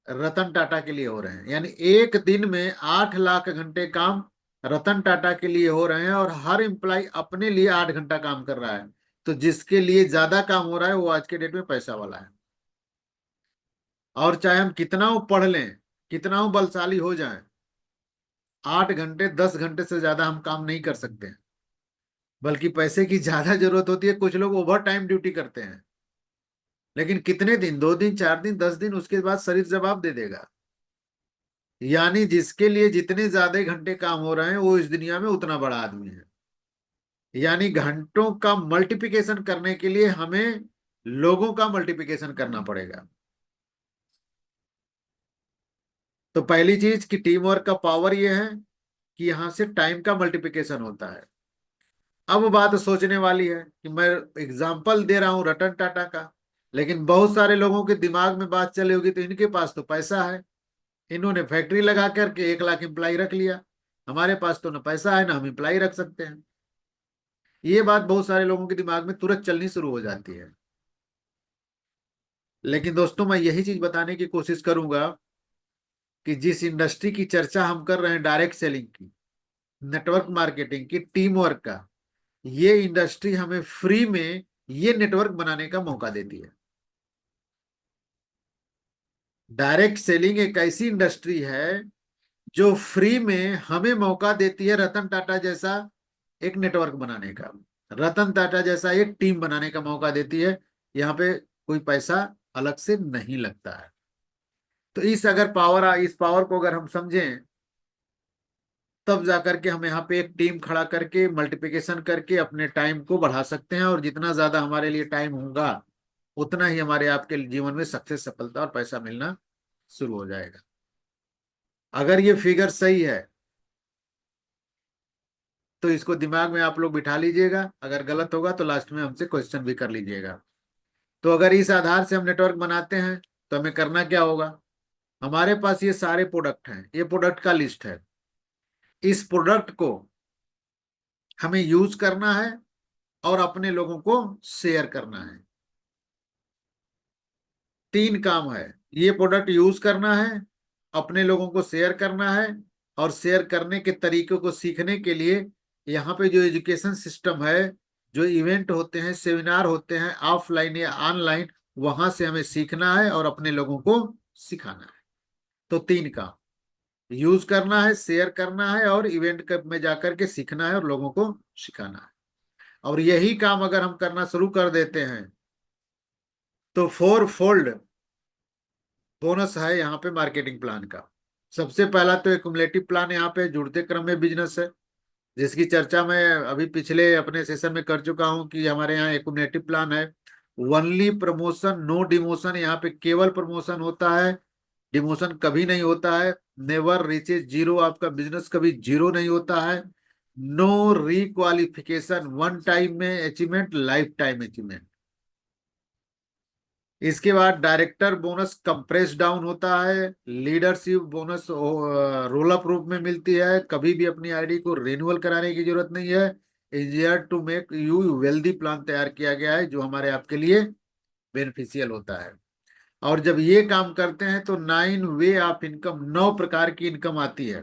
रतन टाटा के लिए हो रहे हैं। यानी एक दिन में 8 लाख घंटे काम रतन टाटा के लिए हो रहे हैं और हर एम्प्लाई अपने लिए 8 घंटा काम कर रहा है। तो जिसके लिए ज्यादा काम हो रहा है वो आज के डेट में पैसा वाला है। और चाहे हम कितना वो पढ़ लें, कितना वो बलशाली हो जाए, 8 घंटे 10 घंटे से ज्यादा हम काम नहीं कर सकते हैं। बल्कि पैसे की ज्यादा जरूरत होती है। कुछ लोग ओवर टाइम ड्यूटी करते हैं, लेकिन कितने दिन? 2 दिन, 4 दिन, 10 दिन, उसके बाद शरीर जवाब दे देगा। यानी जिसके लिए जितने ज्यादा घंटे काम हो रहे हैं वो इस दुनिया में उतना बड़ा आदमी है। यानी घंटों का मल्टीप्लिकेशन करने के लिए हमें लोगों का मल्टीप्लिकेशन करना पड़ेगा। तो पहली चीज कि टीम वर्क का पावर ये है कि यहां से टाइम का मल्टीप्लिकेशन होता है। अब बात सोचने वाली है कि मैं एग्जाम्पल दे रहा हूं रतन टाटा का, लेकिन बहुत सारे लोगों के दिमाग में बात चली होगी तो इनके पास तो पैसा है, इन्होंने फैक्ट्री लगा करके 1 लाख एम्प्लाई रख लिया। हमारे पास तो ना पैसा है ना हम एम्प्लाई रख सकते हैं। ये बात बहुत सारे लोगों के दिमाग में तुरंत चलनी शुरू हो जाती है। लेकिन दोस्तों, मैं यही चीज बताने की कोशिश करूंगा कि जिस इंडस्ट्री की चर्चा हम कर रहे हैं, डायरेक्ट सेलिंग की, नेटवर्क मार्केटिंग की, टीम वर्क का, ये इंडस्ट्री हमें फ्री में ये नेटवर्क बनाने का मौका देती है। डायरेक्ट सेलिंग एक ऐसी इंडस्ट्री है जो फ्री में हमें मौका देती है रतन टाटा जैसा एक नेटवर्क बनाने का, रतन टाटा जैसा एक टीम बनाने का मौका देती है। यहाँ पे कोई पैसा अलग से नहीं लगता है। तो इस पावर को अगर हम समझें, तब जाकर के हम यहाँ पे एक टीम खड़ा करके मल्टीप्लिकेशन करके अपने टाइम को बढ़ा सकते हैं। और जितना ज्यादा हमारे लिए टाइम होगा, उतना ही हमारे आपके जीवन में सक्सेस, सफलता और पैसा मिलना शुरू हो जाएगा। अगर ये फिगर सही है तो इसको दिमाग में आप लोग बिठा लीजिएगा। अगर गलत होगा तो लास्ट में हमसे क्वेश्चन भी कर लीजिएगा। तो अगर इस आधार से हम नेटवर्क बनाते हैं तो हमें करना क्या होगा? हमारे पास ये सारे प्रोडक्ट हैं, ये प्रोडक्ट का लिस्ट है। इस प्रोडक्ट को हमें यूज करना है और अपने लोगों को शेयर करना है। 3 काम है। ये प्रोडक्ट यूज करना है, अपने लोगों को शेयर करना है, और शेयर करने के तरीकों को सीखने के लिए यहाँ पे जो एजुकेशन सिस्टम है, जो इवेंट होते हैं, सेमिनार होते हैं, ऑफलाइन या ऑनलाइन, वहां से हमें सीखना है और अपने लोगों को सिखाना है। तो 3 काम, यूज करना है, शेयर करना है और इवेंट में जाकर के सीखना है और लोगों को सिखाना है। और यही काम अगर हम करना शुरू कर देते हैं तो 4 फोल्ड बोनस है यहाँ पे मार्केटिंग प्लान का। सबसे पहला तो एक्युमुलेटिव प्लान यहाँ पे जुड़ते क्रम में बिजनेस है, जिसकी चर्चा मैं अभी पिछले अपने सेशन में कर चुका हूँ कि हमारे यहाँ एक्युमुलेटिव प्लान है। Only promotion, no demotion. यहाँ पे केवल प्रमोशन होता है, डिमोशन कभी नहीं होता है। नेवर रीचेज जीरो, आपका बिजनेस कभी जीरो नहीं होता है। नो रिक्वालिफिकेशन, वन टाइम में अचीवमेंट, लाइफ टाइम अचीवमेंट। इसके बाद डायरेक्टर बोनस कंप्रेस डाउन होता है। लीडरशिप बोनस रोल अप रूप में मिलती है, कभी भी अपनी आईडी को रिन्यूअल कराने की जरूरत नहीं है। Easier to make you wealthy plan तैयार किया गया है जो हमारे आपके लिए बेनिफिशियल होता है। और जब ये काम करते हैं तो 9 वे ऑफ इनकम, 9 प्रकार की इनकम आती है।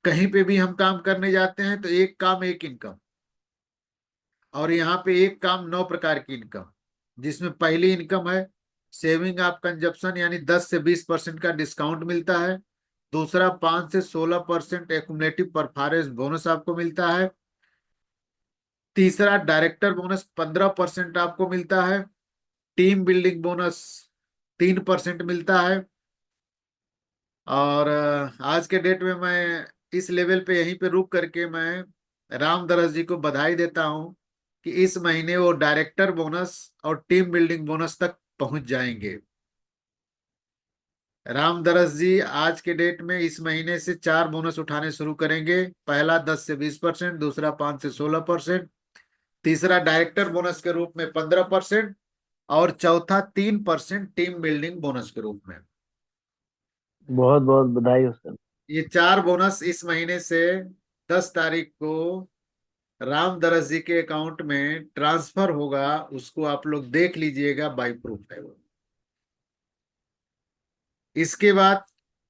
कहीं पे भी हम काम करने जाते हैं तो एक काम एक इनकम, और यहाँ पे एक काम 9 प्रकार की इनकम, जिसमें पहली इनकम है सेविंग ऑफ कंजप्शन, यानी 10 से 20% का डिस्काउंट मिलता है। दूसरा 5 से 16% एक्युमुलेटिव परफॉर्मेंस बोनस आपको मिलता है। तीसरा डायरेक्टर बोनस 15% आपको मिलता है। टीम बिल्डिंग बोनस 3% मिलता है। और आज के डेट में मैं इस लेवल पे यहीं पे रुक करके मैं राम दरस जी को बधाई देता हूं कि इस महीने वो डायरेक्टर बोनस और टीम बिल्डिंग बोनस तक पहुंच जाएंगे। राम दरस जी आज के डेट में इस महीने से 4 बोनस उठाने शुरू करेंगे। पहला 10 से 20%, दूसरा 5 से 16%, तीसरा डायरेक्टर बोनस के रूप में 15%, और चौथा 3% टीम बिल्डिंग बोनस के रूप में। बहुत बहुत बधाई हो सर। ये 4 बोनस इस महीने से 10 तारीख को राम दरस जी के अकाउंट में ट्रांसफर होगा। उसको आप लोग देख लीजिएगा, बाई प्रूफ है वो। इसके बाद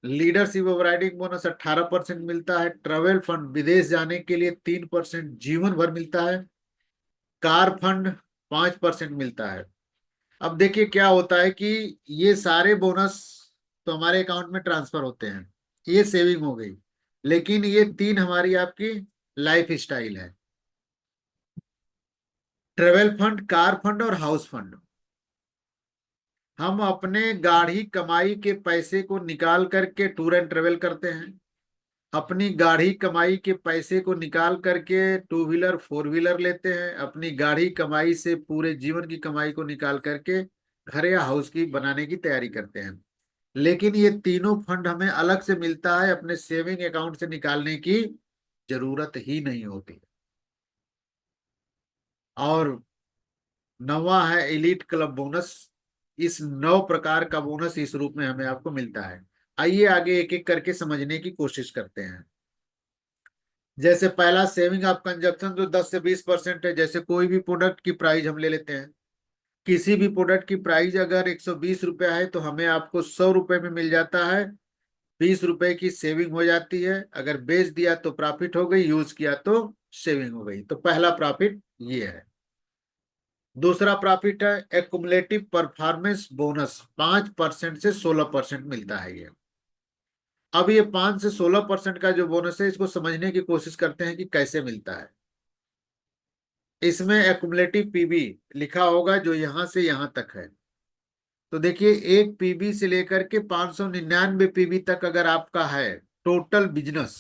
लीडरशिप ओवरराइडिंग बोनस 18% मिलता है। ट्रेवल फंड, विदेश जाने के लिए 3% जीवन भर मिलता है। कार फंड 5% मिलता है। अब देखिए क्या होता है कि ये सारे बोनस तो हमारे अकाउंट में ट्रांसफर होते हैं, ये सेविंग हो गई। लेकिन ये तीन हमारी आपकी लाइफ स्टाइल है। ट्रेवल फंड, कार फंड और हाउस फंड। हम अपने गाढ़ी कमाई के पैसे को निकाल करके टूर एंड ट्रेवल करते हैं। अपनी गाढ़ी कमाई के पैसे को निकाल करके 2 व्हीलर 4 व्हीलर लेते हैं। अपनी गाढ़ी कमाई से पूरे जीवन की कमाई को निकाल करके घर या हाउस की बनाने की तैयारी करते हैं। लेकिन ये तीनों फंड हमें अलग से मिलता है, अपने सेविंग अकाउंट से निकालने की जरूरत ही नहीं होती। और नवा है एलीट क्लब बोनस। इस 9 प्रकार का बोनस इस रूप में हमें आपको मिलता है। आइए आगे एक एक करके समझने की कोशिश करते हैं। जैसे पहला सेविंग ऑफ कंजप्शन जो 10 से 20% है। जैसे कोई भी प्रोडक्ट की प्राइस हम ले लेते हैं। किसी भी प्रोडक्ट की प्राइस अगर 120 रुपया है तो हमें आपको 100 रुपए में मिल जाता है। 20 रुपए की सेविंग हो जाती है। अगर बेच दिया तो प्रॉफिट हो गई, यूज किया तो सेविंग हो गई। तो पहला प्रॉफिट ये है। दूसरा प्रॉफिट है एक्युमुलेटिव परफॉर्मेंस बोनस, 5 से 16% मिलता है ये। अब ये 5 से 16% का जो बोनस है, इसको समझने की कोशिश करते हैं कि कैसे मिलता है। इसमें एक्युमुलेटिव पीबी लिखा होगा जो यहां से यहां तक है। तो देखिए, एक पीबी से लेकर के 599 पीबी तक अगर आपका है टोटल बिजनेस,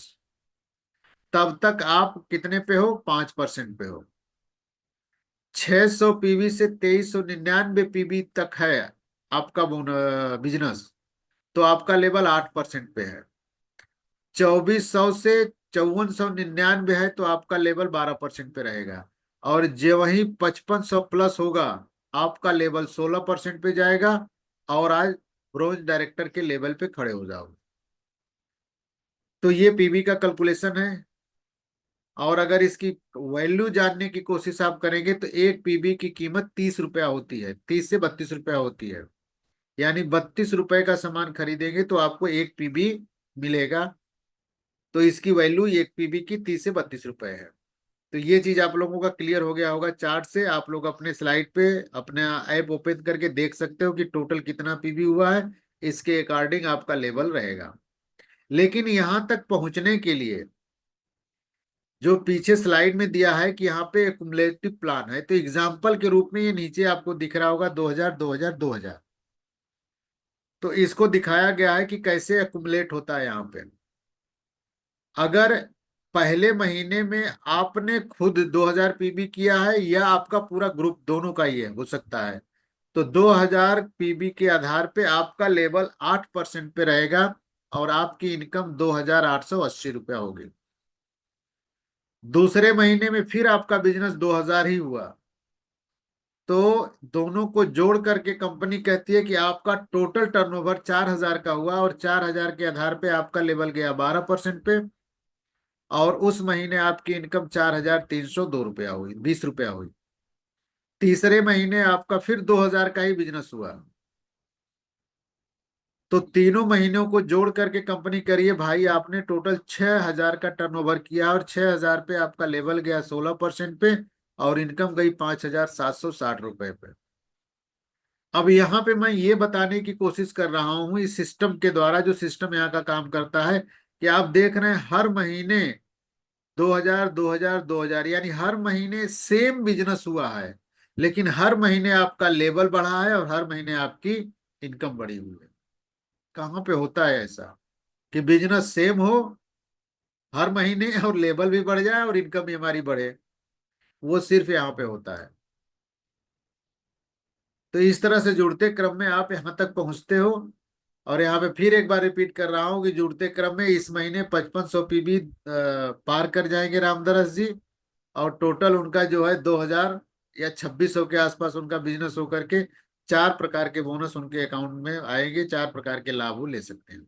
तब तक आप कितने पे हो? 5% पे हो। 600 पीवी से 2399 पीवी तक है आपका बिजनेस, तो आपका लेवल 8% पे है। 2400 से 5499 है तो आपका लेवल 12% पे रहेगा। और जो वही 5500 प्लस होगा, आपका लेवल 16% पे जाएगा। और आज ब्रोंज डायरेक्टर के लेवल पे खड़े हो जाओगे। तो ये पीवी का कैलकुलेशन है। और अगर इसकी वैल्यू जानने की कोशिश आप करेंगे तो एक पीबी की कीमत 30 रुपया होती है, 30 से 32 रुपया होती है। यानी 32 रुपए का सामान खरीदेंगे तो आपको एक पीबी मिलेगा। तो इसकी वैल्यू एक पीबी की 30 से 32 रुपए है। तो ये चीज आप लोगों का क्लियर हो गया होगा। चार्ट से आप लोग अपने स्लाइड पे अपने ऐप ओपन करके देख सकते हो कि टोटल कितना पीबी हुआ है। इसके अकॉर्डिंग आपका लेवल रहेगा। लेकिन यहां तक पहुंचने के लिए जो पीछे स्लाइड में दिया है कि यहाँ पे एक्युमुलेटिव प्लान है, तो एग्जाम्पल के रूप में ये नीचे आपको दिख रहा होगा 2000 2000 2000। तो इसको दिखाया गया है कि कैसे एक्युमुलेट होता है यहाँ पे। अगर पहले महीने में आपने खुद 2000 पीबी किया है या आपका पूरा ग्रुप, दोनों का ही है, हो सकता है, तो 2000 पीबी के आधार पे आपका लेवल 8% पे रहेगा। और आपकी इनकम 2880 रुपया होगी। दूसरे महीने में फिर आपका बिजनेस 2000 ही हुआ, तो दोनों को जोड़ करके कंपनी कहती है कि आपका टोटल टर्नओवर 4,000 का हुआ और 4,000 के आधार पे आपका लेवल गया 12% पे, और उस महीने आपकी इनकम 4,302 रुपया हुई, 20 रुपया हुई। तीसरे महीने आपका फिर 2,000 का ही बिजनेस हुआ। तो तीनों महीनों को जोड़ करके कंपनी करिए भाई आपने टोटल 6,000 का टर्नओवर किया और 6,000 पे आपका लेवल गया 16% पे, और इनकम गई 5,760 रुपए पे। अब यहाँ पे मैं ये बताने की कोशिश कर रहा हूँ इस सिस्टम के द्वारा, जो सिस्टम यहाँ का काम करता है, कि आप देख रहे हैं हर महीने 2,000 2,000 2,000, यानी हर महीने सेम बिजनेस हुआ है, लेकिन हर महीने आपका लेवल बढ़ा है और हर महीने आपकी इनकम बढ़ी हुई है। कहाँ पे होता है ऐसा कि बिजनेस सेम हो हर महीने और लेवल भी बढ़ जाए और इनकम भी हमारी बढ़े? वो सिर्फ यहाँ पे होता है। तो इस तरह से जुड़ते क्रम में आप यहाँ तक पहुंचते हो। और यहाँ पे फिर एक बार रिपीट कर रहा हूँ कि जुड़ते क्रम में इस महीने 5,500 पीबी पार कर जाएंगे रामदरस जी, और टोटल उनका जो है 2,000 या 2,600 के आसपास उनका बिजनेस होकर के 4 प्रकार के बोनस उनके अकाउंट में आएंगे, 4 प्रकार के लाभ वो ले सकते हैं।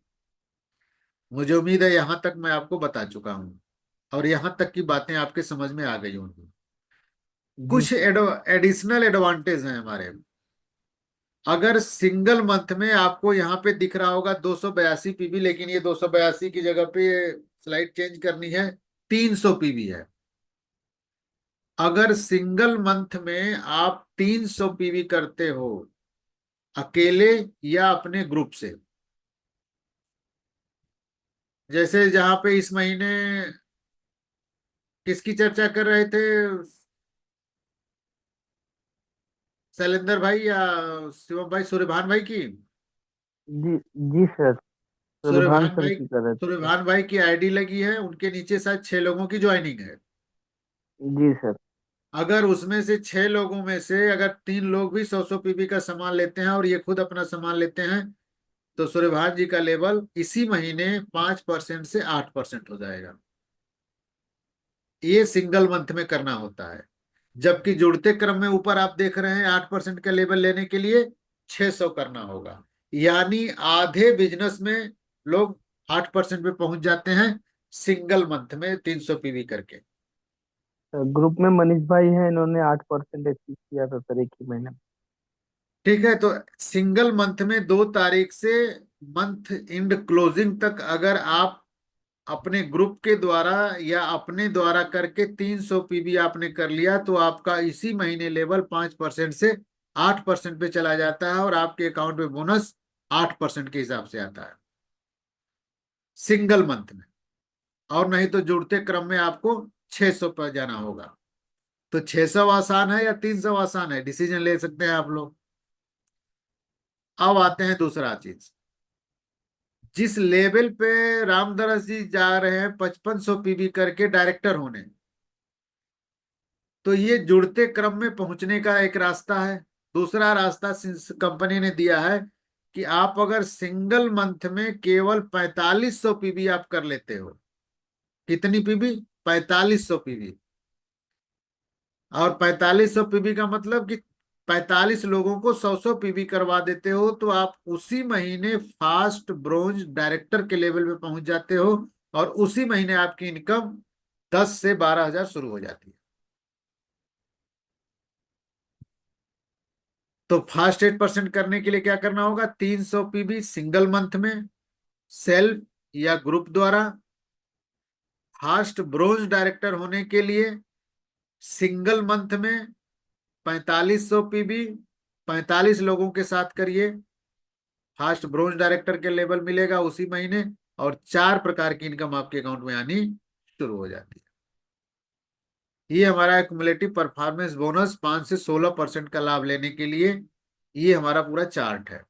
मुझे उम्मीद है यहाँ तक मैं आपको बता चुका हूँ और यहाँ तक की बातें आपके समझ में आ गई होंगी। जी कुछ सर। एडिशनल एडवांटेज हैं हमारे। अगर सिंगल मंथ में आपको यहाँ पे दिख रहा होगा 282 पीबी, लेकिन ये 282 की जगह पे स्लाइड चेंज करनी है, 300 पीबी है। अगर सिंगल मंथ में आप 300 पीबी करते हो अकेले या अपने ग्रुप से, जैसे जहां पे इस महीने किसकी चर्चा कर रहे थे, शैलेंद्र भाई या शिवम भाई, सूर्यभान भाई की? जी जी सर। सूर्यभान सूर्यभान सर भाई, की कर रहे थे सर। सूर्यभान भाई की आईडी लगी है, उनके नीचे शायद 6 लोगों की ज्वाइनिंग है। जी सर। अगर उसमें से 6 लोगों में से अगर 3 लोग भी 100 100 पीबी का सामान लेते हैं और ये खुद अपना सामान लेते हैं, तो सूर्यभान जी का लेवल इसी महीने 5% से 8% हो जाएगा। ये सिंगल मंथ में करना होता है। जबकि जुड़ते क्रम में ऊपर आप देख रहे हैं 8% का लेवल लेने के लिए 600 करना होगा, यानी आधे बिजनेस में लोग 8% पे पहुंच जाते हैं सिंगल मंथ में 300 पीवी करके। ग्रुप में मनीष भाई हैं, इन्होंने 8% अचीव किया था सर एक ही महीने में। ठीक है, तो सिंगल मंथ में 2 तारीख से मंथ एंड क्लोजिंग तक अगर आप अपने ग्रुप के द्वारा या अपने द्वारा करके 300 पीबी आपने कर लिया, तो आपका इसी महीने लेवल 5% से 8% पे चला जाता है और आपके अकाउंट में बोनस 8% के हिसाब से आता है सिंगल मंथ में। और नहीं तो जुड़ते क्रम में आपको 600 पर जाना होगा। तो 600 आसान है या 300 आसान है, डिसीजन ले सकते हैं आप लोग। अब आते हैं दूसरा चीज। जिस लेवल पे रामदरस जी जा रहे हैं 5,500 पीबी करके डायरेक्टर होने, तो ये जुड़ते क्रम में पहुंचने का एक रास्ता है। दूसरा रास्ता कंपनी ने दिया है कि आप अगर सिंगल मंथ में केवल 4,500 पीबी आप कर लेते हो। कितनी पीबी? 4,500 पीबी। और 4,500 पीबी का मतलब कि 45 लोगों को 100 100 पीबी करवा देते हो, तो आप उसी महीने फास्ट ब्रोंज डायरेक्टर के लेवल पे पहुंच जाते हो और उसी महीने आपकी इनकम 10 से 12 हजार शुरू हो जाती है। तो फास्ट 8% करने के लिए क्या करना होगा? 300 पीबी सिंगल मंथ में सेल्फ या ग्रुप द्वारा। फास्ट ब्रोंज डायरेक्टर होने के लिए सिंगल मंथ में 4,500 पीबी 45 लोगों के साथ करिए, फास्ट ब्रोंज डायरेक्टर के लेवल मिलेगा उसी महीने, और 4 प्रकार की इनकम आपके अकाउंट में आनी शुरू हो जाती है। ये हमारा एक्युमुलेटिव परफॉर्मेंस बोनस 5 से 16% का लाभ लेने के लिए ये हमारा पूरा चार्ट है।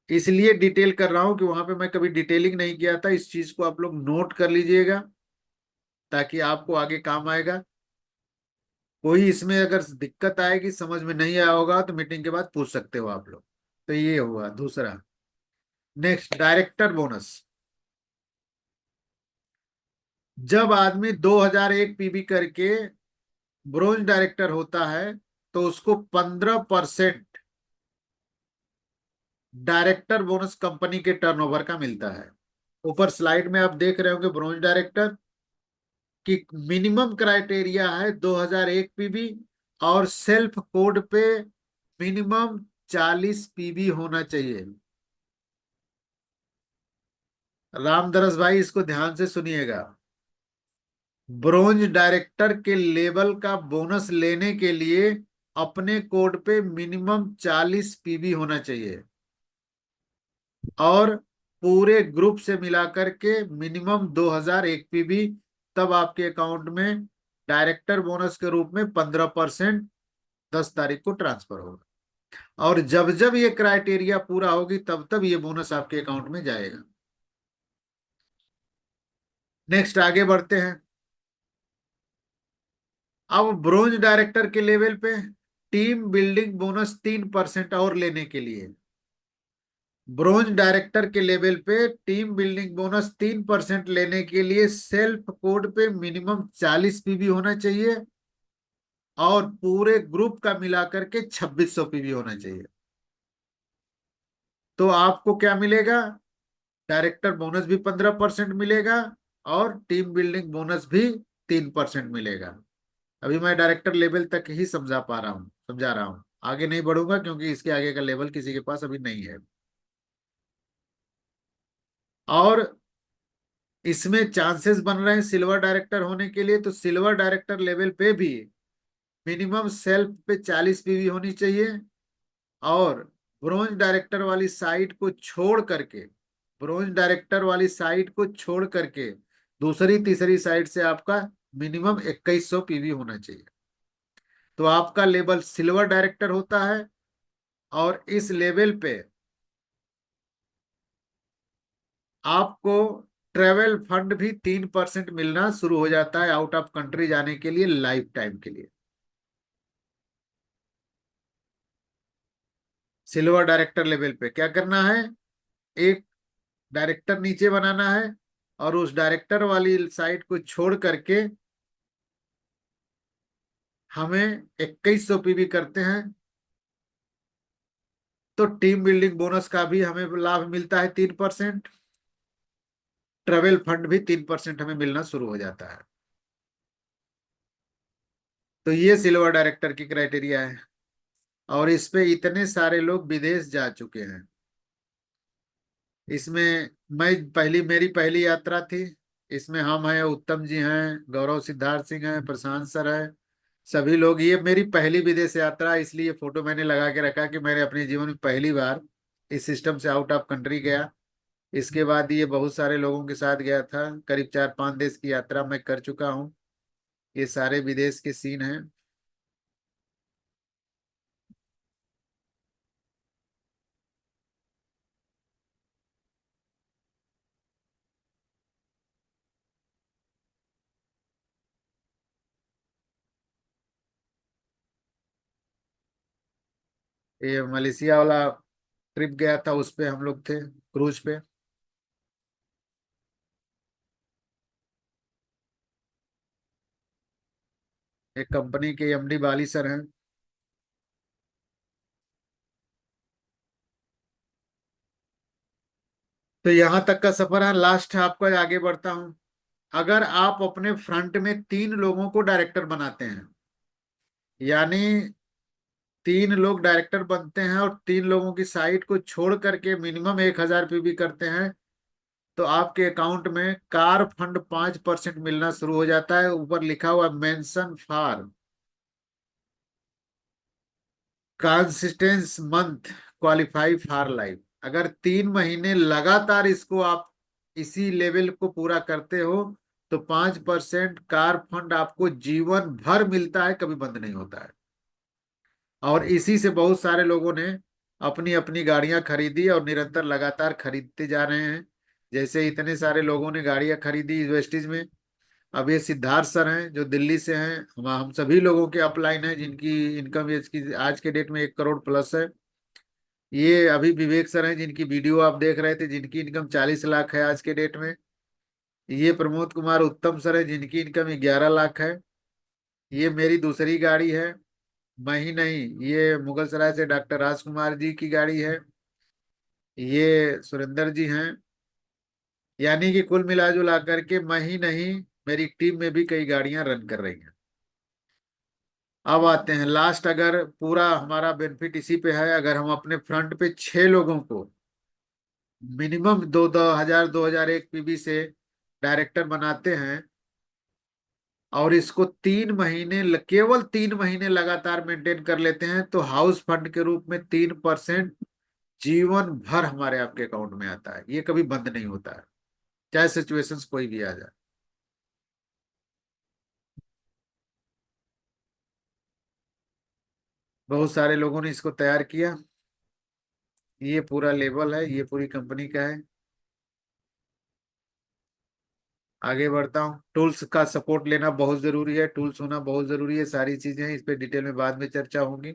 इसलिए डिटेल कर रहा हूं कि वहां पे मैं कभी डिटेलिंग नहीं किया था। इस चीज को आप लोग नोट कर लीजिएगा ताकि आपको आगे काम आएगा। कोई इसमें अगर दिक्कत आएगी, समझ में नहीं आया होगा, तो मीटिंग के बाद पूछ सकते हो आप लोग। तो ये हुआ दूसरा। Next, director bonus. जब आदमी 2,001 पीबी करके ब्रोंज डायरेक्टर होता है तो उसको 15% डायरेक्टर बोनस कंपनी के टर्नओवर का मिलता है। ऊपर स्लाइड में आप देख रहे होंगे ब्रोंज डायरेक्टर की मिनिमम क्राइटेरिया है 2001 पीबी, और सेल्फ कोड पे मिनिमम 40 पीबी होना चाहिए। रामदरस भाई इसको ध्यान से सुनिएगा। ब्रोंज डायरेक्टर के लेवल का बोनस लेने के लिए अपने कोड पे मिनिमम 40 पीबी होना चाहिए, और पूरे ग्रुप से मिलाकर के मिनिमम 2001 पीबी। तब आपके अकाउंट में डायरेक्टर बोनस के रूप में 15% 10 तारीख को ट्रांसफर होगा। और जब जब ये क्राइटेरिया पूरा होगी तब तब ये बोनस आपके अकाउंट में जाएगा। नेक्स्ट आगे बढ़ते हैं। अब ब्रोंज डायरेक्टर के लेवल पे टीम बिल्डिंग बोनस 3% और लेने के लिए, ब्रोंज डायरेक्टर के लेवल पे टीम बिल्डिंग बोनस 3% लेने के लिए सेल्फ कोड पे मिनिमम 40 पीबी होना चाहिए, और पूरे ग्रुप का मिलाकर के 2600 पीबी होना चाहिए। तो आपको क्या मिलेगा? डायरेक्टर बोनस भी 15% मिलेगा, और टीम बिल्डिंग बोनस भी 3% मिलेगा। अभी मैं डायरेक्टर लेवल तक ही समझा रहा हूं, आगे नहीं बढ़ूंगा क्योंकि इसके आगे का लेवल किसी के पास अभी नहीं है। और इसमें चांसेस बन रहे हैं सिल्वर डायरेक्टर होने के लिए, तो सिल्वर डायरेक्टर लेवल पे भी मिनिमम सेल्फ पे 40 पीवी होनी चाहिए, और ब्रोंज डायरेक्टर वाली साइट को छोड़ करके, ब्रोंज डायरेक्टर वाली साइट को छोड़ करके दूसरी तीसरी साइट से आपका मिनिमम 2100 पीवी होना चाहिए। तो आपका लेवल सिल्वर डायरेक्टर होता है, और इस लेवल पे आपको ट्रेवल फंड भी 3% मिलना शुरू हो जाता है आउट ऑफ कंट्री जाने के लिए लाइफ टाइम के लिए। सिल्वर डायरेक्टर लेवल पे क्या करना है? एक डायरेक्टर नीचे बनाना है, और उस डायरेक्टर वाली साइट को छोड़ करके हमें 2100 पीवी करते हैं, तो टीम बिल्डिंग बोनस का भी हमें लाभ मिलता है 3%। ट्रेवल फंड भी 3% हमें मिलना शुरू हो जाता है। तो ये सिल्वर डायरेक्टर की क्राइटेरिया है, और इस पे इतने सारे लोग विदेश जा चुके हैं। इसमें मेरी पहली यात्रा थी। इसमें हम हैं, उत्तम जी हैं, गौरव सिद्धार्थ सिंह हैं, प्रशांत सर हैं, सभी लोग। ये मेरी पहली विदेश यात्रा, इसलिए फोटो मैंने लगा के रखा कि मैंने अपने जीवन में पहली बार इस सिस्टम से आउट ऑफ कंट्री गया। इसके बाद ये बहुत सारे लोगों के साथ गया था, करीब 4-5 देश की यात्रा मैं कर चुका हूँ। ये सारे विदेश के सीन हैं। ये मलेशिया वाला ट्रिप गया था, उस पे हम लोग थे, क्रूज पे। एक कंपनी के एमडी बाली सर हैं। तो यहां तक का सफर है, लास्ट है आपका, आगे बढ़ता हूं। अगर आप अपने फ्रंट में 3 लोगों को डायरेक्टर बनाते हैं, यानी 3 लोग डायरेक्टर बनते हैं, और 3 लोगों की साइट को छोड़ करके मिनिमम 1000 पीवी करते हैं, तो आपके अकाउंट में कार फंड 5% मिलना शुरू हो जाता है। ऊपर लिखा हुआ mention for consistence month qualify for life. अगर 3 महीने लगातार इसको आप इसी लेवल को पूरा करते हो, तो 5% कार फंड आपको जीवन भर मिलता है, कभी बंद नहीं होता है। और इसी से बहुत सारे लोगों ने अपनी अपनी गाड़ियां खरीदी, और निरंतर लगातार खरीदते जा रहे हैं। जैसे इतने सारे लोगों ने गाड़ियां खरीदी वेस्टिज में। अब ये सिद्धार्थ सर हैं जो दिल्ली से हैं, हम सभी लोगों के अपलाइन हैं जिनकी इनकम आज के डेट में 1 करोड़ प्लस है। ये अभी विवेक सर हैं जिनकी वीडियो आप देख रहे थे, जिनकी इनकम 40 लाख है आज के डेट में। ये प्रमोद कुमार उत्तम सर हैं जिनकी इनकम 11 लाख है। ये मेरी दूसरी गाड़ी है। मैं ही नहीं, ये मुगल सराय से डॉक्टर राजकुमार जी की गाड़ी है। ये सुरेंद्र जी हैं। यानी कि कुल मिला जुला करके मैं ही नहीं, मेरी टीम में भी कई गाड़ियां रन कर रही हैं। अब आते हैं लास्ट, अगर पूरा हमारा बेनिफिट इसी पे है, अगर हम अपने फ्रंट पे 6 लोगों को मिनिमम दो दो हजार 2001 पीबी से डायरेक्टर बनाते हैं, और इसको 3 महीने, केवल 3 महीने लगातार मेंटेन कर लेते हैं, तो हाउस फंड के रूप में 3% जीवन भर हमारे आपके अकाउंट में आता है। ये कभी बंद नहीं होता है, चाहे सिचुएशंस कोई भी आ जाए। बहुत सारे लोगों ने इसको तैयार किया। ये पूरा लेवल है, ये पूरी कंपनी का है। आगे बढ़ता हूँ। टूल्स का सपोर्ट लेना बहुत जरूरी है, टूल्स होना बहुत जरूरी है, सारी चीजें हैं, इस पे डिटेल में बाद में चर्चा होगी।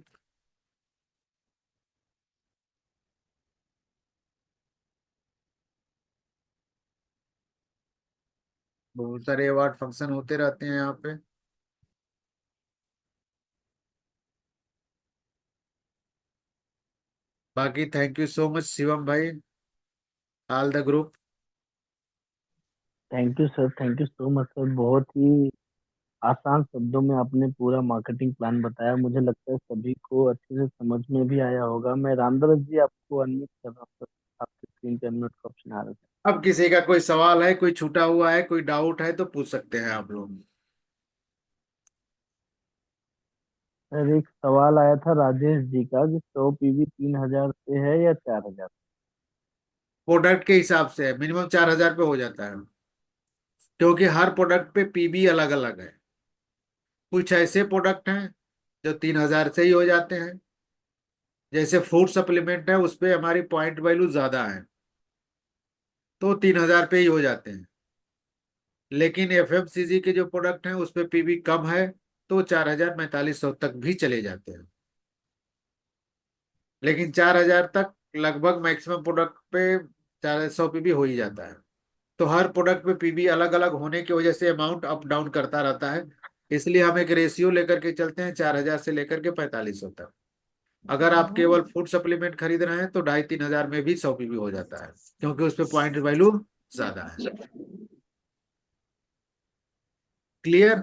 बहुत सारे अवार्ड फंक्शन होते रहते हैं यहाँ पे। बाकी thank you so much Shivam भाई, all the group. Thank you sir, thank you so much sir. बहुत ही आसान शब्दों में आपने पूरा मार्केटिंग प्लान बताया। मुझे लगता है सभी को अच्छे से समझ में भी आया होगा। मैं रामदास जी आपको अनम्यूट कर रहा हूँ सर। आपके स्क्रीन पे अनम्यूट का ऑप्शन आ रहा है। अब किसी का कोई सवाल है, कोई छूटा हुआ है, कोई डाउट है तो पूछ सकते हैं आप लोग। सर एक सवाल आया था राजेश जी का कि 100 पीवी 3,000 से है या 4,000? प्रोडक्ट के हिसाब से है, मिनिमम 4,000 पे हो जाता है, क्योंकि हर प्रोडक्ट पे पीबी अलग अलग है। कुछ ऐसे प्रोडक्ट हैं जो 3,000 से ही हो जाते हैं, जैसे फूड सप्लीमेंट है, उस पे हमारी पॉइंट वैल्यू ज्यादा है, तो 3,000 पे ही हो जाते हैं। लेकिन एफएमसीजी के जो प्रोडक्ट हैं उस पे पीबी कम है, तो 4,000 4500 तक भी चले जाते हैं। लेकिन 4,000 तक लगभग मैक्सिमम प्रोडक्ट पे 400 पीबी हो ही जाता है। तो हर प्रोडक्ट पे पीबी अलग अलग होने की वजह से अमाउंट अप डाउन करता रहता है। इसलिए हम एक रेशियो लेकर के चलते हैं, 4,000 से लेकर के 4500 तक। अगर आप केवल फूड सप्लीमेंट खरीद रहे हैं तो 2,500 3,000 में भी 100 पीबी हो जाता है, क्योंकि उस पर पॉइंट वैल्यू ज्यादा है। क्लियर।